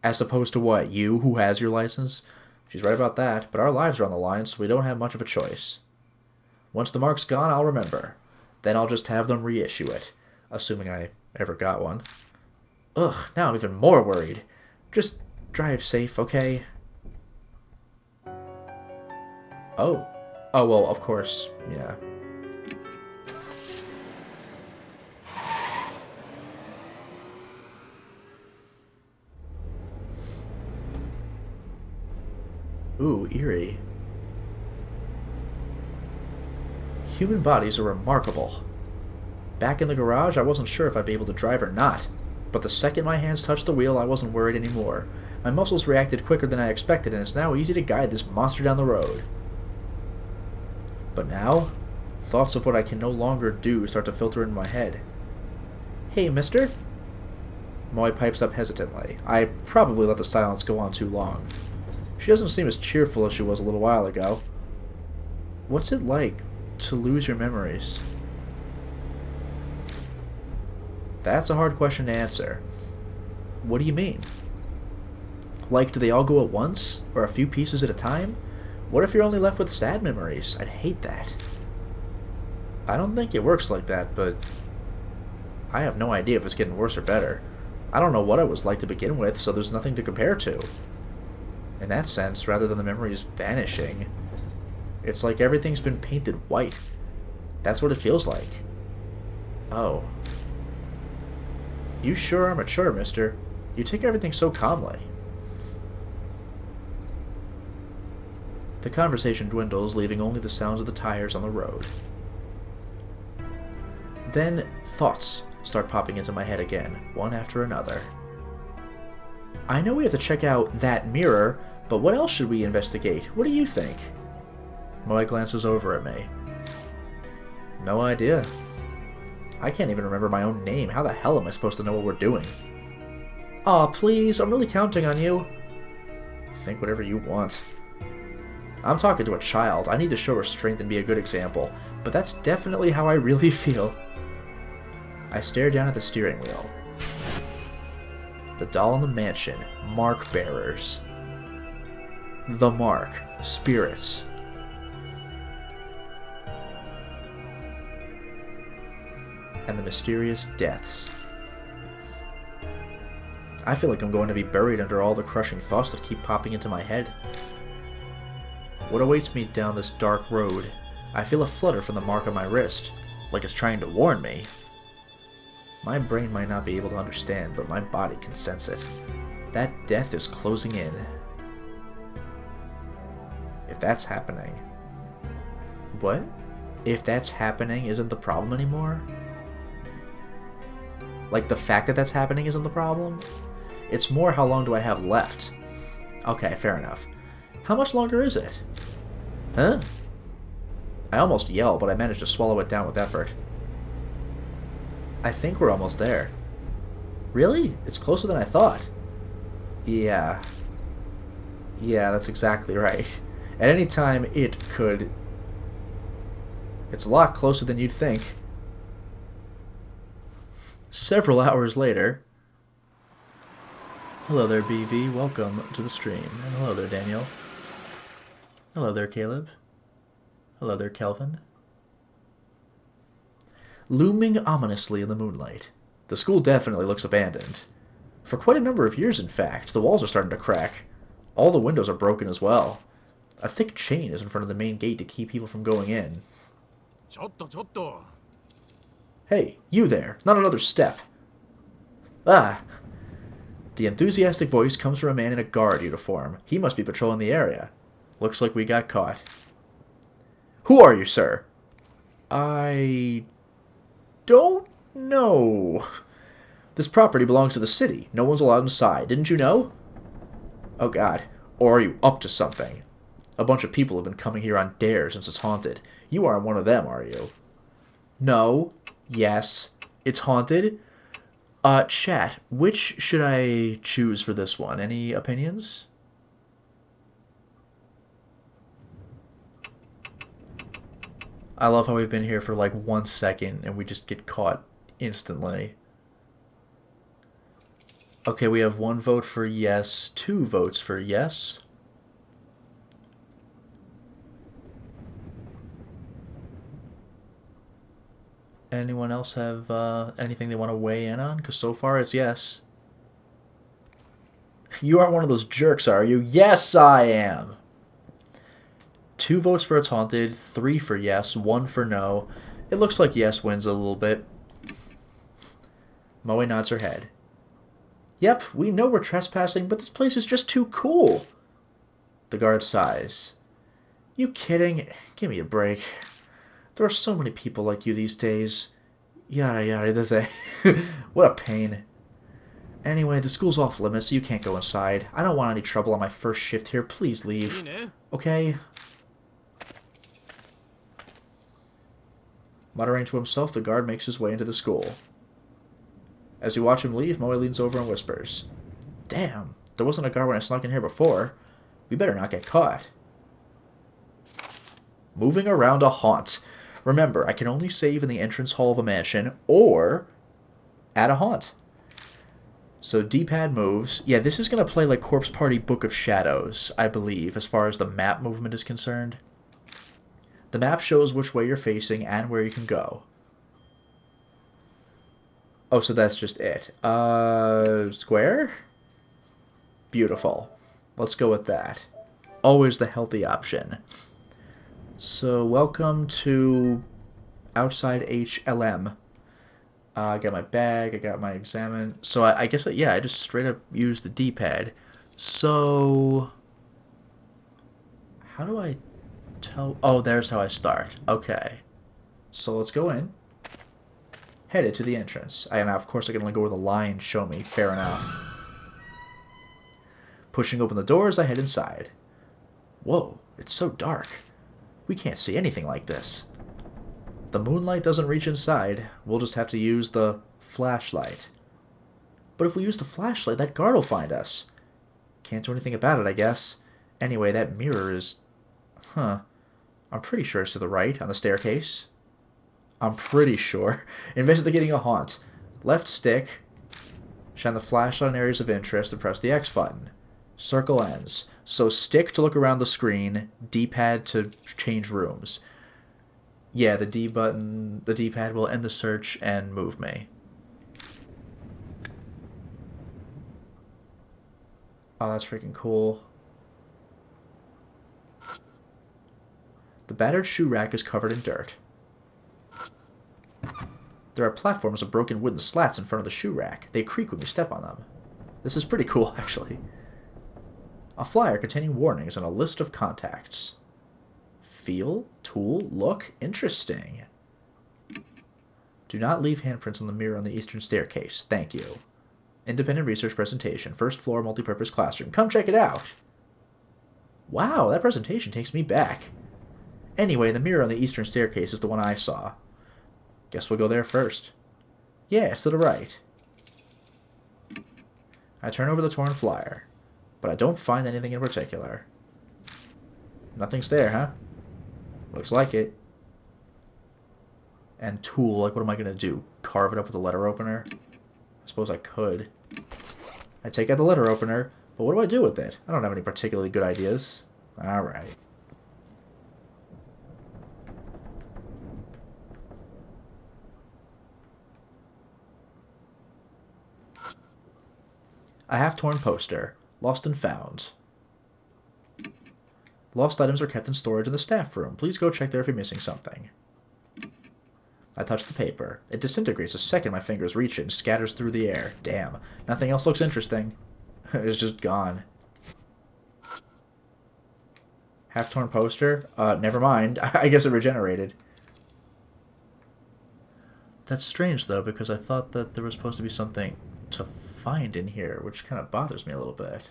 As opposed to what? You, who has your license? She's right about that, but our lives are on the line, so we don't have much of a choice. Once the mark's gone, I'll remember. Then I'll just have them reissue it. Assuming I ever got one. Ugh, now I'm even more worried. Just drive safe, okay? Oh. Oh, well, of course, yeah. Ooh, eerie. Human bodies are remarkable. Back in the garage, I wasn't sure if I'd be able to drive or not. But the second my hands touched the wheel, I wasn't worried anymore. My muscles reacted quicker than I expected, and it's now easy to guide this monster down the road. But now, thoughts of what I can no longer do start to filter in my head. Hey, mister? Moy pipes up hesitantly. I probably let the silence go on too long. She doesn't seem as cheerful as she was a little while ago. What's it like to lose your memories? That's a hard question to answer. What do you mean? Like, do they all go at once? Or a few pieces at a time? What if you're only left with sad memories? I'd hate that. I don't think it works like that, but I have no idea if it's getting worse or better. I don't know what it was like to begin with, so there's nothing to compare to. In that sense, rather than the memories vanishing, it's like everything's been painted white. That's what it feels like. Oh. You sure are mature, mister. You take everything so calmly. The conversation dwindles, leaving only the sounds of the tires on the road. Then, thoughts start popping into my head again, one after another. I know we have to check out that mirror, but what else should we investigate? What do you think? Moy glances over at me. No idea. I can't even remember my own name. How the hell am I supposed to know what we're doing? Aw, please, I'm really counting on you. Think whatever you want. I'm talking to a child. I need to show her strength and be a good example, but that's definitely how I really feel. I stare down at the steering wheel. The doll in the mansion. Mark bearers. The mark. Spirits. And the mysterious deaths. I feel like I'm going to be buried under all the crushing thoughts that keep popping into my head. What awaits me down this dark road? I feel a flutter from the mark on my wrist, like it's trying to warn me. My brain might not be able to understand, but my body can sense it. That death is closing in. If that's happening... What? If that's happening isn't the problem anymore? Like, the fact that that's happening isn't the problem? It's more how long do I have left? Okay, fair enough. How much longer is it? Huh? I almost yelled, but I managed to swallow it down with effort. I think we're almost there. Really? It's closer than I thought. Yeah. Yeah, that's exactly right. At any time, it could... It's a lot closer than you'd think. Several hours later... Hello there, BV. Welcome to the stream. And hello there, Daniel. Hello there, Caleb. Hello there, Kelvin. Looming ominously in the moonlight. The school definitely looks abandoned. For quite a number of years, in fact. The walls are starting to crack. All the windows are broken as well. A thick chain is in front of the main gate to keep people from going in. Hey, you there. Not another step. Ah. The enthusiastic voice comes from a man in a guard uniform. He must be patrolling the area. Looks like we got caught. Who are you, sir? I don't know. This property belongs to the city. No one's allowed inside. Didn't you know? Oh, God. Or are you up to something? A bunch of people have been coming here on dares since it's haunted. You aren't one of them, are you? No. Yes. It's haunted? Chat, which should I choose for this one? Any opinions? I love how we've been here for like 1 second and we just get caught instantly. Okay, we have 1 vote for yes, 2 votes for yes. Anyone else have anything they want to weigh in on? Because so far it's yes. You aren't one of those jerks, are you? Yes, I am! 2 votes for it's haunted, 3 for yes, 1 for no. It looks like yes wins a little bit. Moe nods her head. Yep, we know we're trespassing, but this place is just too cool. The guard sighs. You kidding? Give me a break. There are so many people like you these days. Yada yada, this what a pain. Anyway, the school's off limits, so you can't go inside. I don't want any trouble on my first shift here. Please leave. Okay? Muttering to himself, the guard makes his way into the school. As we watch him leave, Moe leans over and whispers, Damn, there wasn't a guard when I snuck in here before. We better not get caught. Moving around a haunt. Remember, I can only save in the entrance hall of a mansion or at a haunt. So D-pad moves. Yeah, this is going to play like Corpse Party Book of Shadows, I believe, as far as the map movement is concerned. The map shows which way you're facing and where you can go. Oh, so that's just it. Square? Beautiful. Let's go with that. Always the healthy option. So, welcome to Outside HLM. I got my bag, I got my examine. So, I guess, yeah, I just straight up used the D-pad. So, how do I tell? Oh, there's how I start. Okay. So, let's go in. Headed to the entrance. And of course, I can only go where the lines show me. Fair enough. Pushing open the doors, I head inside. Whoa, it's so dark. We can't see anything like this. The moonlight doesn't reach inside. We'll just have to use the flashlight. But if we use the flashlight, that guard will find us. Can't do anything about it, I guess. Anyway, that mirror is... Huh. I'm pretty sure it's to the right, on the staircase. I'm pretty sure. Investigating a haunt. Left stick. Shine the flashlight on areas of interest and press the X button. Circle ends. So stick to look around the screen, D-pad to change rooms. Yeah, the D-pad will end the search and move me. Oh, that's freaking cool. The battered shoe rack is covered in dirt. There are platforms of broken wooden slats in front of the shoe rack. They creak when you step on them. This is pretty cool, actually. A flyer containing warnings and a list of contacts. Feel, tool, look, interesting. Do not leave handprints on the mirror on the eastern staircase. Thank you. Independent research presentation. First floor multipurpose classroom. Come check it out. Wow, that presentation takes me back. Anyway, the mirror on the eastern staircase is the one I saw. Guess we'll go there first. Yeah, it's to the right. I turn over the torn flyer, but I don't find anything in particular. Nothing's there, huh? Looks like it. And tool, like what am I going to do? Carve it up with a letter opener? I suppose I could. I take out the letter opener, but what do I do with it? I don't have any particularly good ideas. Alright. A half-torn poster. Lost and found. Lost items are kept in storage in the staff room. Please go check there if you're missing something. I touch the paper. It disintegrates the second my fingers reach it and scatters through the air. Damn. Nothing else looks interesting. It's just gone. Half-torn poster? Never mind. I guess it regenerated. That's strange, though, because I thought that there was supposed to be something to find in here, which kind of bothers me a little bit.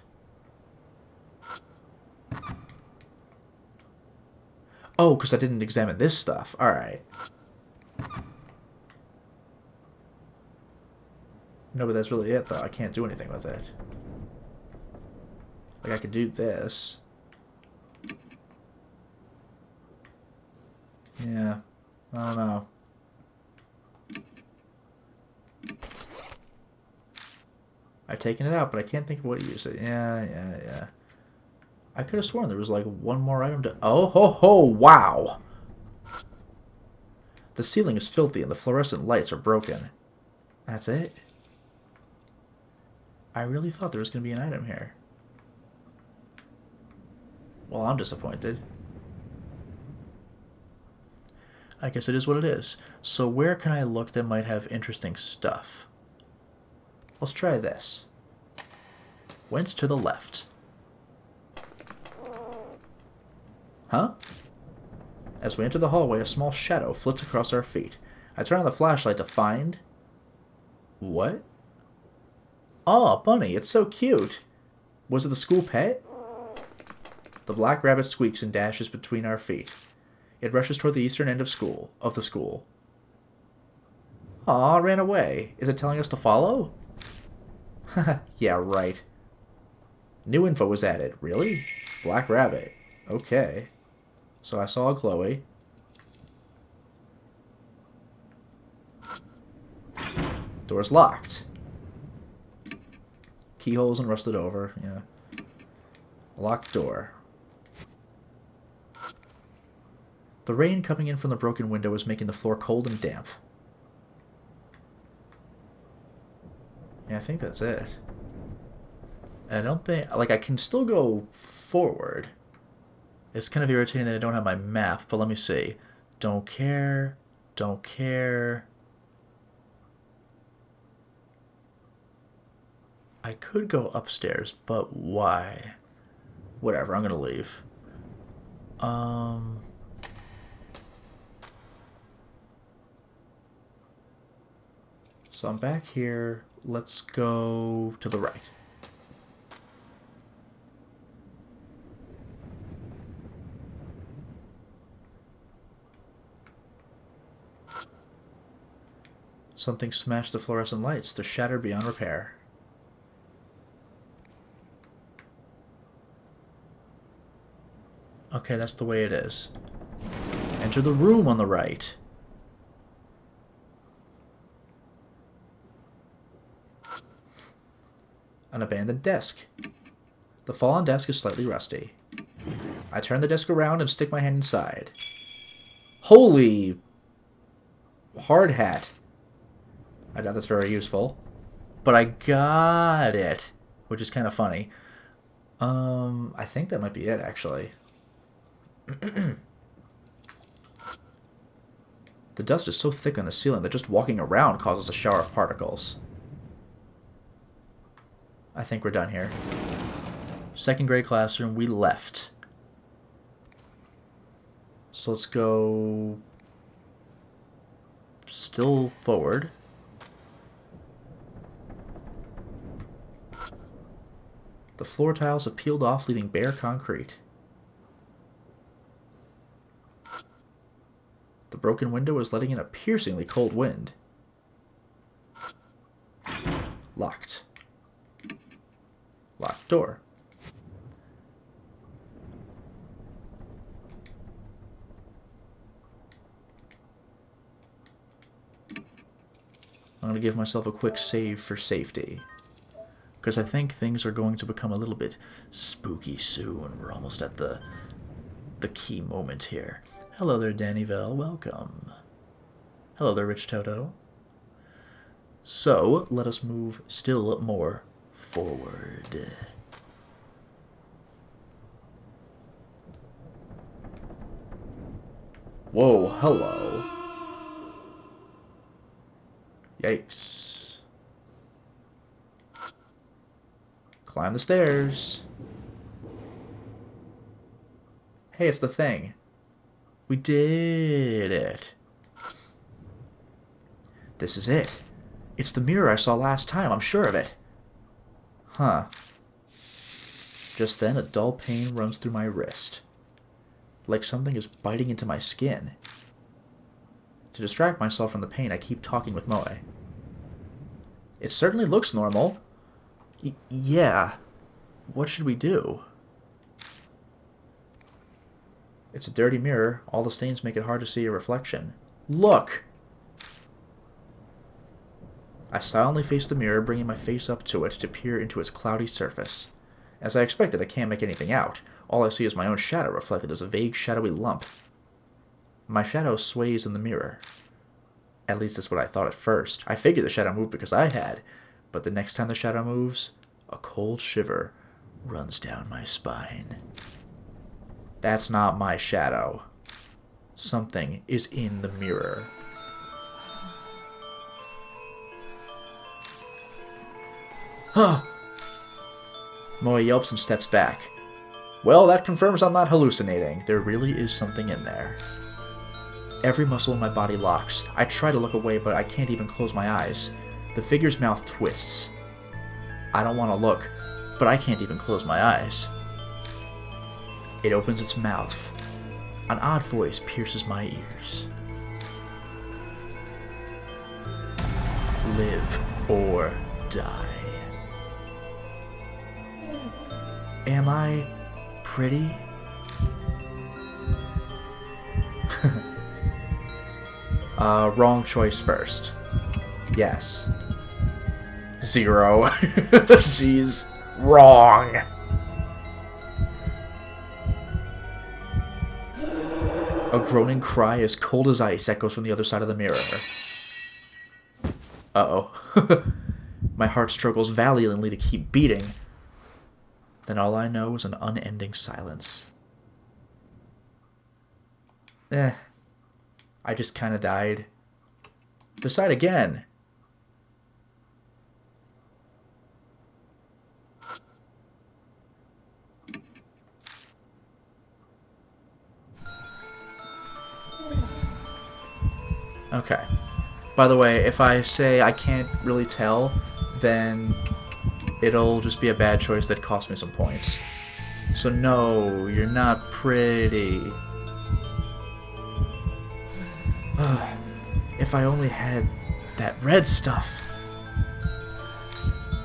Oh, because I didn't examine this stuff. Alright. No, but that's really it, though. I can't do anything with it. Like, I could do this. Yeah. I don't know. I've taken it out, but I can't think of what to use it. Yeah. I could have sworn there was, like, one more item to... Oh, ho, ho, wow! The ceiling is filthy and the fluorescent lights are broken. That's it? I really thought there was going to be an item here. Well, I'm disappointed. I guess it is what it is. So where can I look that might have interesting stuff? Let's try this. Whence to the left? Huh? As we enter the hallway, a small shadow flits across our feet. I turn on the flashlight to find... What? Oh, a bunny. It's so cute. Was it the school pet? The black rabbit squeaks and dashes between our feet. It rushes toward the eastern end of the school. Aw, it ran away. Is it telling us to follow? Yeah, right. New info was added. Really? Black rabbit. Okay. So I saw a Chloe. Door's locked. Keyholes and rusted over. Yeah. Locked door. The rain coming in from the broken window is making the floor cold and damp. Yeah, I think that's it. And I don't think... Like, I can still go forward. It's kind of irritating that I don't have my map, but let me see. Don't care. Don't care. I could go upstairs, but why? Whatever, I'm gonna leave. So I'm back here. Let's go to the right. Something smashed the fluorescent lights. They're shattered beyond repair. Okay, that's the way it is. Enter the room on the right. An abandoned desk. The fallen desk is slightly rusty. I turn the desk around and stick my hand inside. Holy hard hat. I doubt that's very useful. But I got it, which is kind of funny. I think that might be it, actually. The dust is so thick on the ceiling that just walking around causes a shower of particles. I think we're done here. Second grade classroom, we left. So let's go... still forward. The floor tiles have peeled off, leaving bare concrete. The broken window is letting in a piercingly cold wind. Locked. Locked door. I'm going to give myself a quick save for safety. Because I think things are going to become a little bit spooky soon. We're almost at the key moment here. Hello there, Dannyville. Welcome. Hello there, Rich Toto. So, let us move still more forward. Whoa, hello. Yikes. Climb the stairs. Hey, it's the thing. We did it. This is it. It's the mirror I saw last time, I'm sure of it. Huh. Just then, a dull pain runs through my wrist. Like something is biting into my skin. To distract myself from the pain, I keep talking with Moe. It certainly looks normal. Yeah. What should we do? It's a dirty mirror. All the stains make it hard to see a reflection. Look! I silently face the mirror, bringing my face up to it to peer into its cloudy surface. As I expected, I can't make anything out. All I see is my own shadow reflected as a vague, shadowy lump. My shadow sways in the mirror. At least that's what I thought at first. I figured the shadow moved because I had. But the next time the shadow moves, a cold shiver runs down my spine. That's not my shadow. Something is in the mirror. Huh! Moe yelps and steps back. Well, that confirms I'm not hallucinating. There really is something in there. Every muscle in my body locks. I try to look away, but I can't even close my eyes. The figure's mouth twists. I don't want to look, but I can't even close my eyes. It opens its mouth. An odd voice pierces my ears. Live or die. Am I pretty? Wrong choice first. Yes. 0. Jeez. Wrong. A groaning cry as cold as ice echoes from the other side of the mirror. Uh-oh. My heart struggles valiantly to keep beating. Then all I know is an unending silence. I just kind of died. Decide again. Okay. By the way, if I say I can't really tell, then it'll just be a bad choice that costs me some points. So no, you're not pretty. If I only had that red stuff.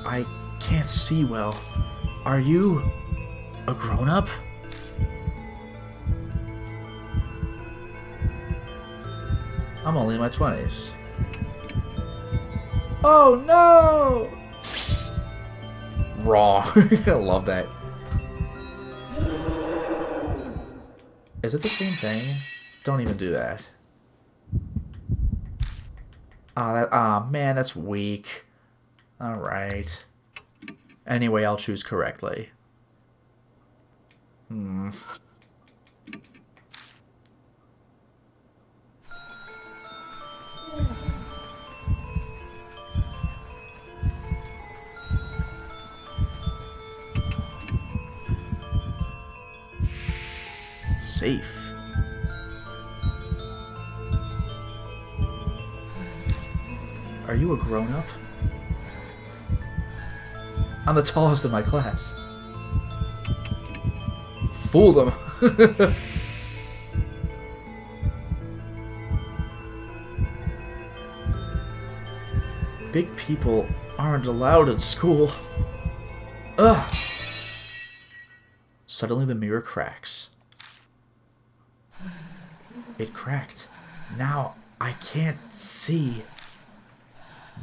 I can't see well. Are you a grown-up? I'm only in my 20s. Oh no! Wrong. I love that. Is it the same thing? Don't even do that. Ah, man, that's weak. Alright. Anyway, I'll choose correctly. Safe. Are you a grown-up? I'm the tallest in my class. Fooled him. Big people aren't allowed in school. Ugh. Suddenly the mirror cracks. It cracked. Now I can't see.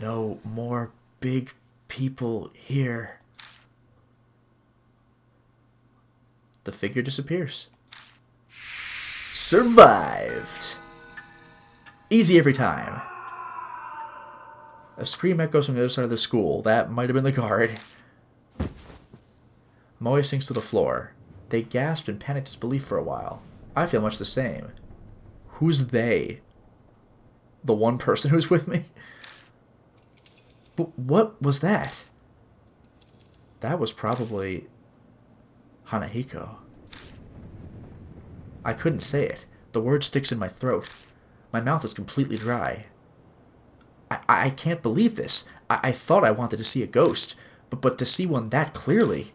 No more big people here. The figure disappears. Survived! Easy every time. A scream echoes from the other side of the school. That might have been the guard. Moe sinks to the floor. They gasped in panicked disbelief for a while. I feel much the same. Who's they? The one person who's with me? But what was that? That was probably Hanako. I couldn't say it. The word sticks in my throat. My mouth is completely dry. I can't believe this. I thought I wanted to see a ghost, but to see one that clearly...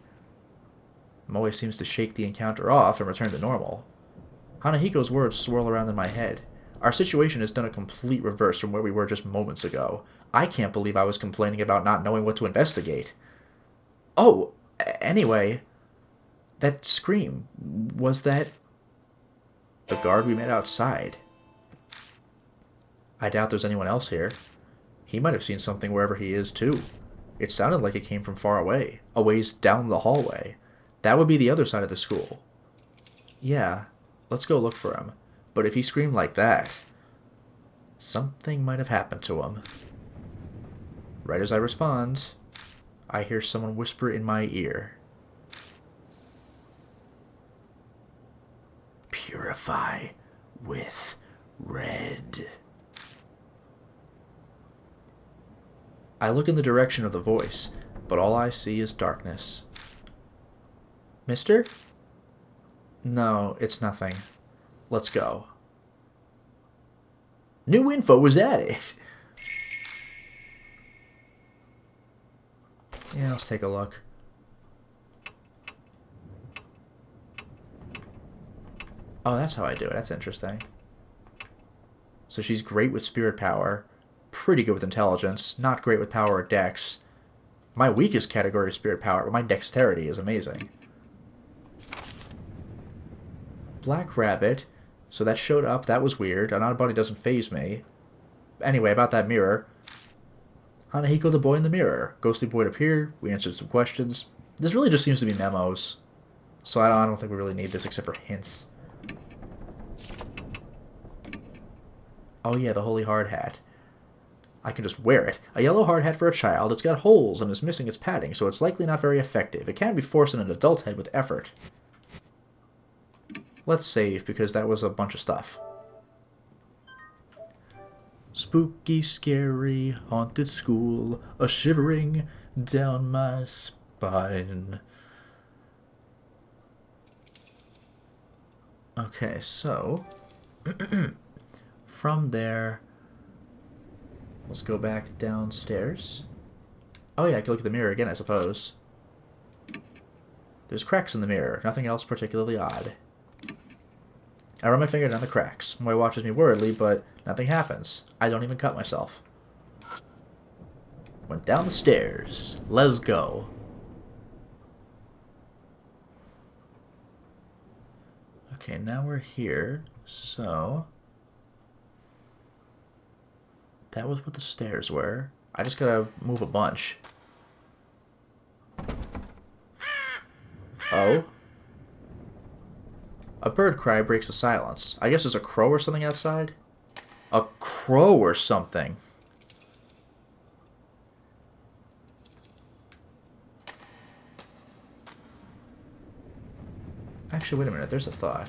Moe seems to shake the encounter off and return to normal. Hanako's words swirl around in my head. Our situation has done a complete reverse from where we were just moments ago. I can't believe I was complaining about not knowing what to investigate. Oh, anyway, that scream, was that the guard we met outside? I doubt there's anyone else here. He might have seen something wherever he is, too. It sounded like it came from far away, a ways down the hallway. That would be the other side of the school. Yeah, let's go look for him. But if he screamed like that, Something might have happened to him. Right as I respond, I hear someone whisper in my ear. Purify with red. I look in the direction of the voice, but all I see is darkness. Mister? No, it's nothing. Let's go. New info was added. Yeah, let's take a look. Oh, that's how I do it. That's interesting. So she's great with spirit power, pretty good with intelligence, not great with power or dex. My weakest category is spirit power, but my dexterity is amazing. Black Rabbit. So that showed up. That was weird. An odd bunny doesn't faze me. Anyway, about that mirror. Hanako the boy in the mirror. Ghostly boy appeared. We answered some questions. This really just seems to be memos. So I don't think we really need this except for hints. Oh yeah, the holy hard hat. I can just wear it. A yellow hard hat for a child. It's got holes and is missing its padding, so it's likely not very effective. It can be forced in an adult head with effort. Let's save, because that was a bunch of stuff. Spooky, scary, haunted school, a shivering down my spine. Okay, so... from there... let's go back downstairs. Oh yeah, I can look at the mirror again, I suppose. There's cracks in the mirror, nothing else particularly odd. I run my finger down the cracks. Moy watches me worriedly, but nothing happens. I don't even cut myself. Went down the stairs. Let's go. Okay, now we're here. So... that was what the stairs were. I just gotta move a bunch. Oh? A bird cry breaks the silence. I guess there's a crow or something outside? A crow or something. Actually, wait a minute. There's a thought.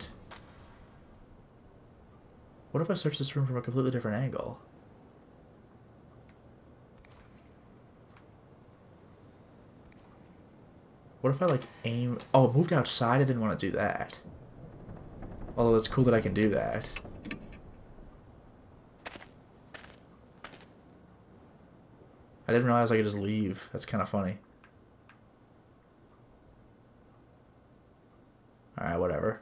What if I search this room from a completely different angle? What if I, like, aim... oh, it moved outside? I didn't want to do that. Although it's cool that I can do that. I didn't realize I could just leave. That's kind of funny. Alright, whatever.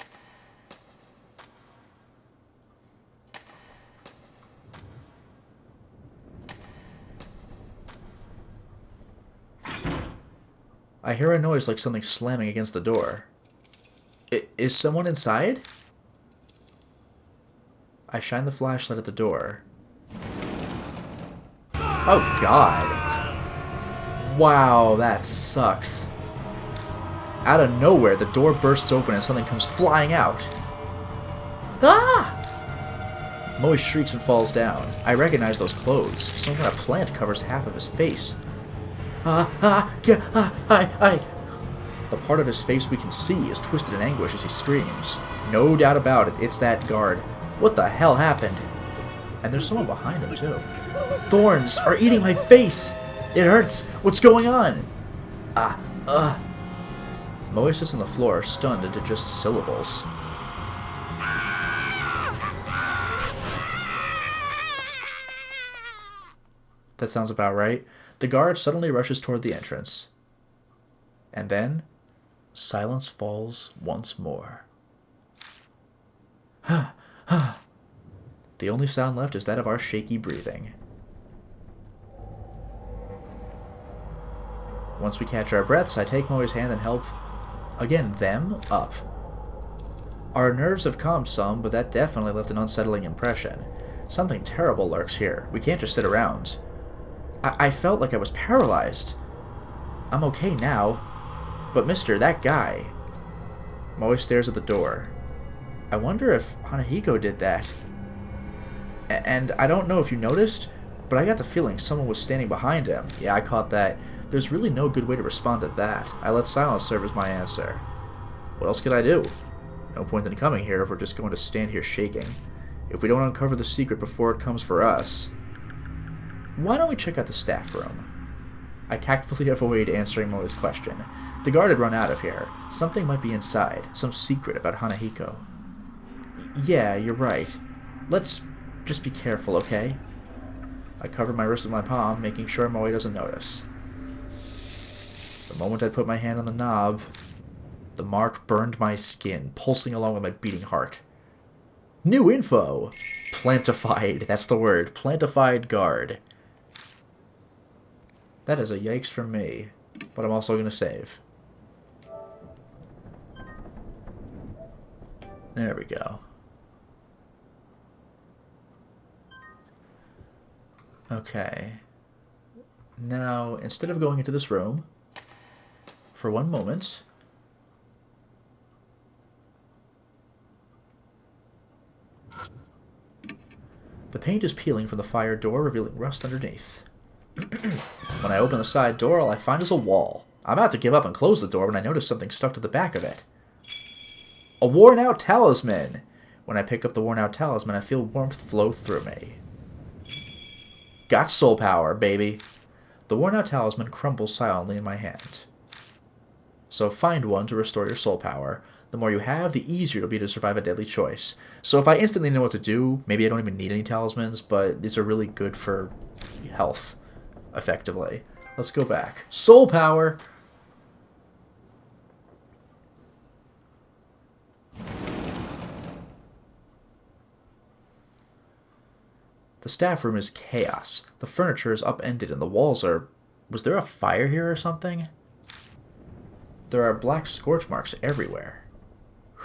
I hear a noise like something slamming against the door. Is someone inside? I shine the flashlight at the door. Oh god. Wow, that sucks. Out of nowhere, the door bursts open and something comes flying out. Ah! Moe shrieks and falls down. I recognize those clothes. Some kind of plant covers half of his face. The part of his face we can see is twisted in anguish as he screams. No doubt about it, it's that guard. What the hell happened? And there's someone behind him, too. Thorns are eating my face! It hurts! What's going on? Moe sits on the floor, stunned into just syllables. That sounds about right. The guard suddenly rushes toward the entrance. And then, silence falls once more. The only sound left is that of our shaky breathing. Once we catch our breaths, I take Moe's hand and help, again, them up. Our nerves have calmed some, but that definitely left an unsettling impression. Something terrible lurks here. We can't just sit around. I felt like I was paralyzed. I'm okay now. But mister, that guy... Moe stares at the door. I wonder if Hanako did that. And I don't know if you noticed, but I got the feeling someone was standing behind him. Yeah, I caught that. There's really no good way to respond to that. I let silence serve as my answer. What else could I do? No point in coming here if we're just going to stand here shaking. If we don't uncover the secret before it comes for us. Why don't we check out the staff room? I tactfully avoid answering Moe's question. The guard had run out of here. Something might be inside. Some secret about Hanako. Yeah, you're right. Let's just be careful, okay? I covered my wrist with my palm, making sure Moe doesn't notice. The moment I put my hand on the knob, the mark burned my skin, pulsing along with my beating heart. New info! Plantified. That's the word. Plantified guard. That is a yikes from me, but I'm also going to save. There we go. Okay. Now, instead of going into this room, for one moment, the paint is peeling from the fire door, revealing rust underneath. When I open the side door, all I find is a wall. I'm about to give up and close the door when I notice something stuck to the back of it. A worn-out talisman! When I pick up the worn-out talisman, I feel warmth flow through me. Got soul power, baby. The worn-out talisman crumbles silently in my hand. So find one to restore your soul power. The more you have, the easier it'll be to survive a deadly choice. So if I instantly know what to do, maybe I don't even need any talismans, but these are really good for health, effectively. Let's go back. Soul power! The staff room is chaos. The furniture is upended and the walls are... Was there a fire here or something? There are black scorch marks everywhere.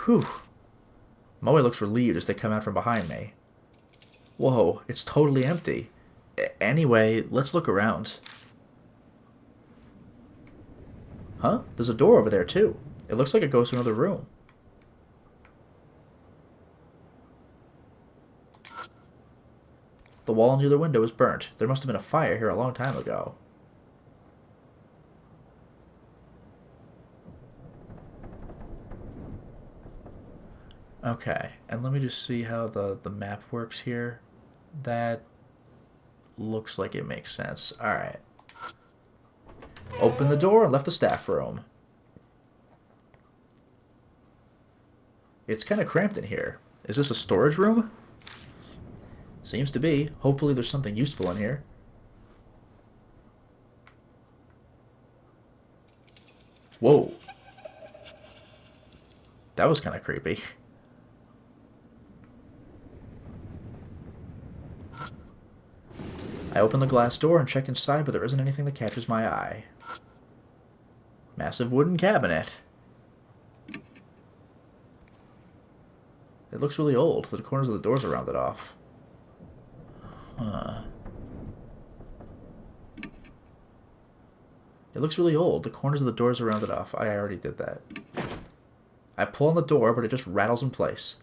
Whew. Moe looks relieved as they come out from behind me. Whoa, it's totally empty. Anyway, let's look around. Huh? There's a door over there, too. It looks like it goes to another room. The wall near the window is burnt. There must have been a fire here a long time ago. Okay, and let me just see how the map works here. That looks like it makes sense. Alright. Open the door and left the staff room. It's kind of cramped in here. Is this a storage room? Seems to be. Hopefully there's something useful in here. Whoa. That was kind of creepy. I open the glass door and check inside, but there isn't anything that catches my eye. Massive wooden cabinet. It looks really old. The corners of the doors are rounded off. Huh. It looks really old. The corners of the doors are rounded off. I already did that. I pull on the door, but it just rattles in place.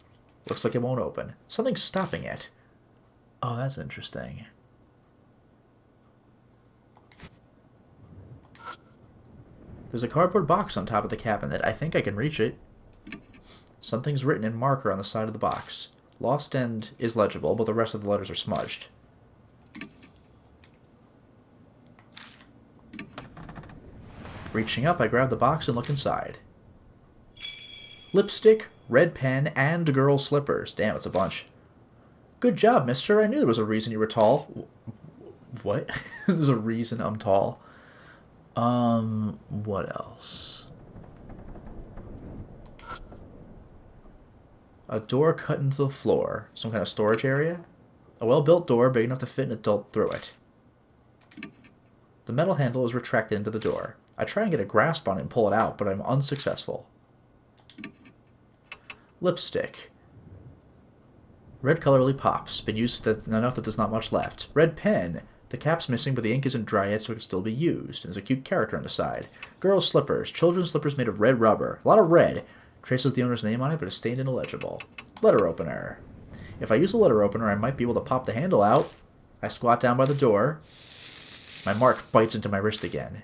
Looks like it won't open. Something's stopping it. Oh, that's interesting. There's a cardboard box on top of the cabinet. I think I can reach it. Something's written in marker on the side of the box. Lost End is legible, but the rest of the letters are smudged. Reaching up, I grab the box and look inside. Lipstick, red pen, and girl slippers. Damn, it's a bunch. Good job, mister. I knew there was a reason you were tall. What? There's a reason I'm tall. What else? A door cut into the floor. Some kind of storage area? A well-built door big enough to fit an adult through it. The metal handle is retracted into the door. I try and get a grasp on it and pull it out, but I'm unsuccessful. Lipstick. Red color really pops. Been used enough that there's not much left. Red pen. The cap's missing, but the ink isn't dry yet, so it can still be used. And there's a cute character on the side. Girls' slippers. Children's slippers made of red rubber. A lot of red. Traces the owner's name on it, but it's stained and illegible. Letter opener. If I use a letter opener, I might be able to pop the handle out. I squat down by the door. My mark bites into my wrist again.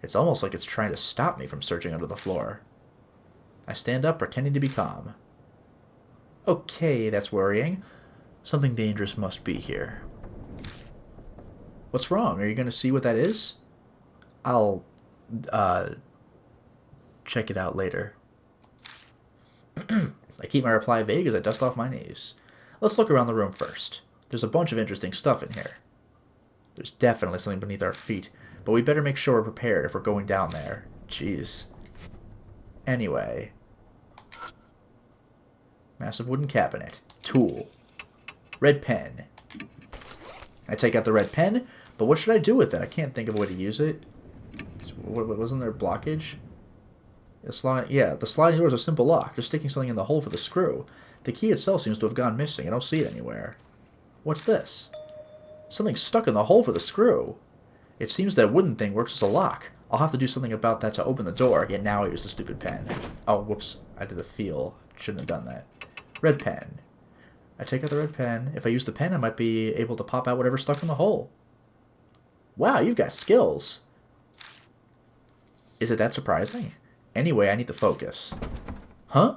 It's almost like it's trying to stop me from searching under the floor. I stand up, pretending to be calm. Okay, that's worrying. Something dangerous must be here. What's wrong? Are you going to see what that is? I'll, check it out later. I keep my reply vague as I dust off my knees. Let's look around the room first. There's a bunch of interesting stuff in here. There's definitely something beneath our feet, but we better make sure we're prepared if we're going down there. Jeez. Anyway. Massive wooden cabinet. Tool. Red pen. I take out the red pen, but what should I do with it? I can't think of a way to use it. Wasn't there blockage? The sliding door is a simple lock, just sticking something in the hole for the screw. The key itself seems to have gone missing. I don't see it anywhere. What's this? Something stuck in the hole for the screw. It seems that wooden thing works as a lock. I'll have to do something about that to open the door. Yet now I use the stupid pen. Oh, whoops. I did the feel. Shouldn't have done that. Red pen. I take out the red pen. If I use the pen, I might be able to pop out whatever's stuck in the hole. Wow, you've got skills. Is it that surprising? Anyway, I need to focus. Huh?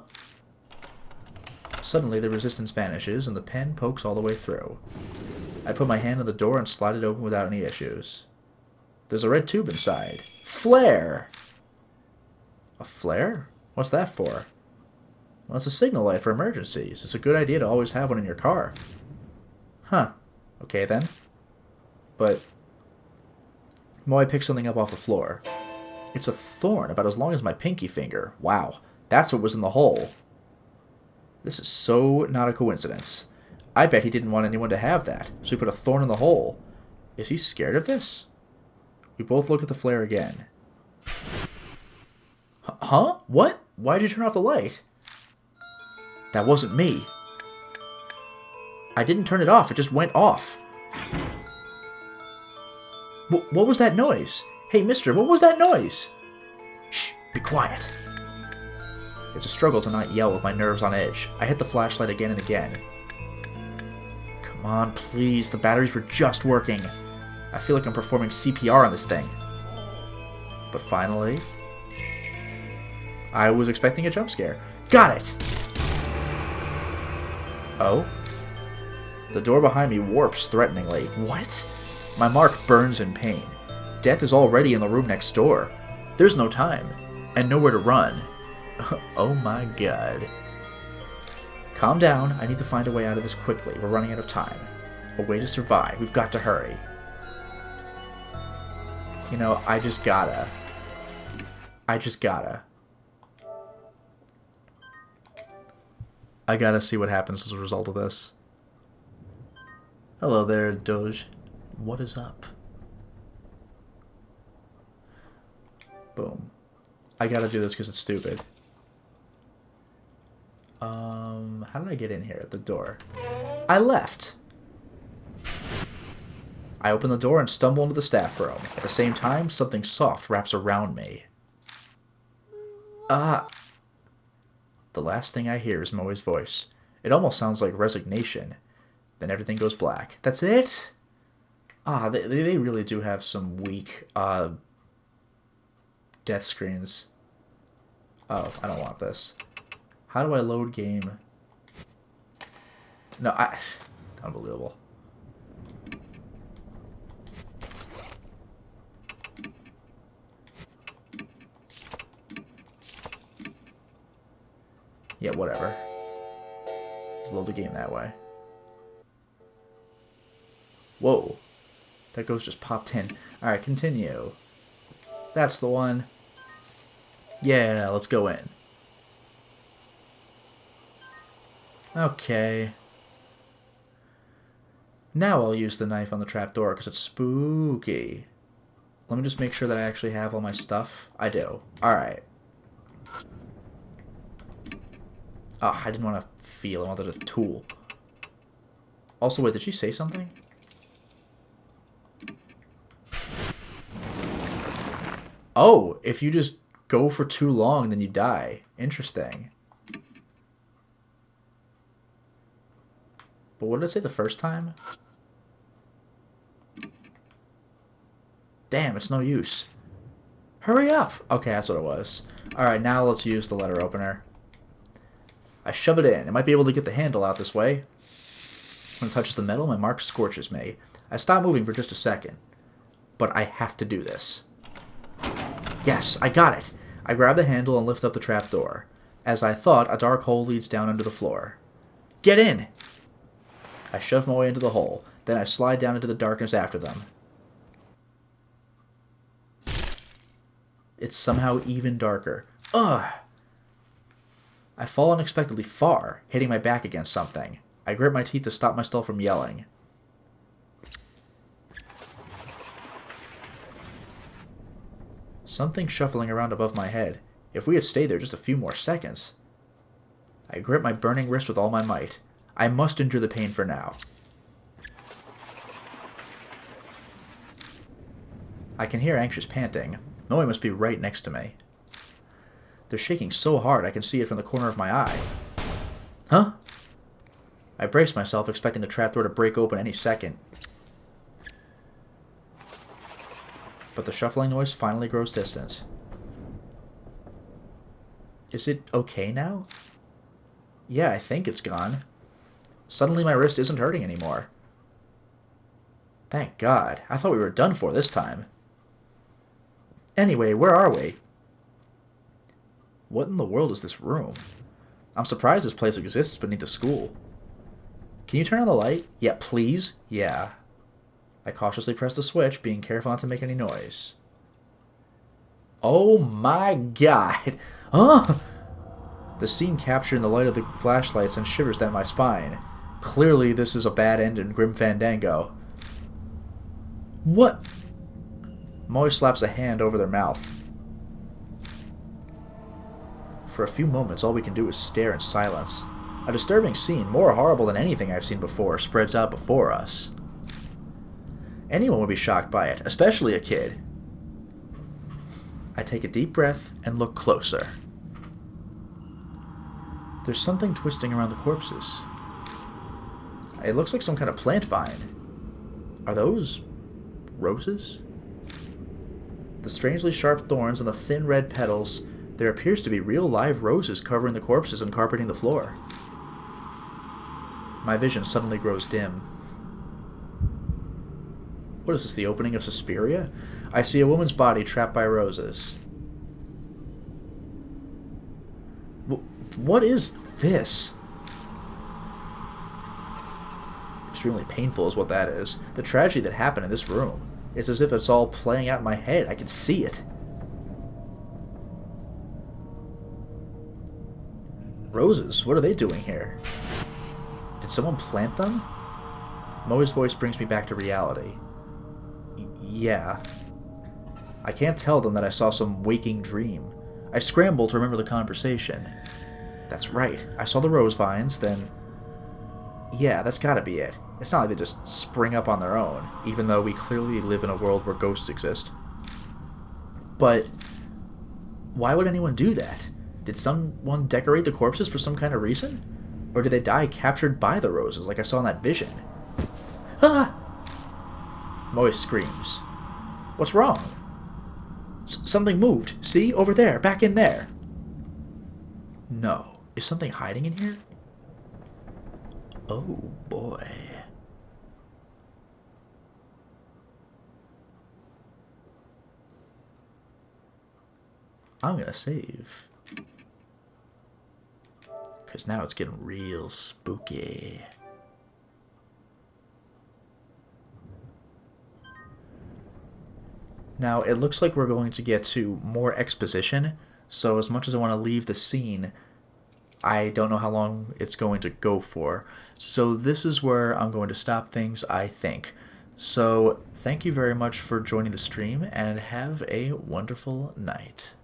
Suddenly, the resistance vanishes, and the pen pokes all the way through. I put my hand on the door and slide it open without any issues. There's a red tube inside. Flare! A flare? What's that for? Well, it's a signal light for emergencies. It's a good idea to always have one in your car. Huh. Okay, then. But Moai picks something up off the floor. It's a thorn about as long as my pinky finger. Wow. That's what was in the hole. This is so not a coincidence. I bet he didn't want anyone to have that, so he put a thorn in the hole. Is he scared of this? We both look at the flare again. Huh? What? Why'd you turn off the light? That wasn't me. I didn't turn it off. It just went off. What was that noise? Hey, mister, what was that noise? Shh, be quiet. It's a struggle to not yell with my nerves on edge. I hit the flashlight again and again. Come on, please. The batteries were just working. I feel like I'm performing CPR on this thing. But finally, I was expecting a jump scare. Got it! Oh? The door behind me warps threateningly. What? My mark burns in pain. Death is already in the room next door. There's no time, and nowhere to run. Oh my god. Calm down. I need to find a way out of this quickly. We're running out of time. A way to survive. We've got to hurry. You know, I just gotta. I gotta see what happens as a result of this. Hello there, Doge. What is up? Boom. I gotta do this because it's stupid. How did I get in here? At the door. I left. I open the door and stumble into the staff room. At the same time, something soft wraps around me. The last thing I hear is Moe's voice. It almost sounds like resignation. Then everything goes black. That's it? They really do have some weak, death screens. Oh, I don't want this. How do I load game? No, unbelievable. Yeah, whatever. Just load the game that way. Whoa. That ghost just popped in. Alright, continue. That's the one. Yeah, let's go in. Okay. Now I'll use the knife on the trapdoor because it's spooky. Let me just make sure that I actually have all my stuff. I do. Alright. Oh, I didn't want to feel. I wanted a tool. Also, wait, did she say something? Oh, if you just go for too long, then you die. Interesting. But what did it say the first time? Damn, it's no use. Hurry up! Okay, that's what it was. Alright, now let's use the letter opener. I shove it in. I might be able to get the handle out this way. When it touches the metal, my mark scorches me. I stop moving for just a second. But I have to do this. Yes, I got it! I grab the handle and lift up the trapdoor. As I thought, a dark hole leads down under the floor. Get in! I shove my way into the hole. Then I slide down into the darkness after them. It's somehow even darker. Ugh! I fall unexpectedly far, hitting my back against something. I grit my teeth to stop myself from yelling. Something shuffling around above my head. If we had stayed there just a few more seconds. I grip my burning wrist with all my might. I must endure the pain for now. I can hear anxious panting. Moe must be right next to me. They're shaking so hard I can see it from the corner of my eye. Huh? I brace myself, expecting the trapdoor to break open any second. But the shuffling noise finally grows distant. Is it okay now? Yeah, I think it's gone. Suddenly my wrist isn't hurting anymore. Thank God. I thought we were done for this time. Anyway, where are we? What in the world is this room? I'm surprised this place exists beneath the school. Can you turn on the light? Yeah, please? Yeah. I cautiously press the switch, being careful not to make any noise. Oh my God! Huh? The scene captured in the light of the flashlight sends shivers down my spine. Clearly this is a bad end in Grim Fandango. What? Moe slaps a hand over their mouth. For a few moments, all we can do is stare in silence. A disturbing scene, more horrible than anything I've seen before, spreads out before us. Anyone would be shocked by it, especially a kid. I take a deep breath and look closer. There's something twisting around the corpses. It looks like some kind of plant vine. Are those roses? The strangely sharp thorns and the thin red petals, there appears to be real live roses covering the corpses and carpeting the floor. My vision suddenly grows dim. What is this, the opening of Suspiria? I see a woman's body trapped by roses. What is this? Extremely painful is what that is. The tragedy that happened in this room. It's as if it's all playing out in my head. I can see it. Roses, what are they doing here? Did someone plant them? Moe's voice brings me back to reality. Yeah. I can't tell them that I saw some waking dream. I scramble to remember the conversation. That's right. I saw the rose vines, then... Yeah, that's gotta be it. It's not like they just spring up on their own, even though we clearly live in a world where ghosts exist. But why would anyone do that? Did someone decorate the corpses for some kind of reason? Or did they die captured by the roses, like I saw in that vision? Ah! Moe screams. What's wrong? Something moved. See? Over there. Back in there. No. Is something hiding in here? Oh, boy. I'm gonna save. Because now it's getting real spooky. Now, it looks like we're going to get to more exposition, so as much as I want to leave the scene, I don't know how long it's going to go for. So this is where I'm going to stop things, I think. So thank you very much for joining the stream, and have a wonderful night.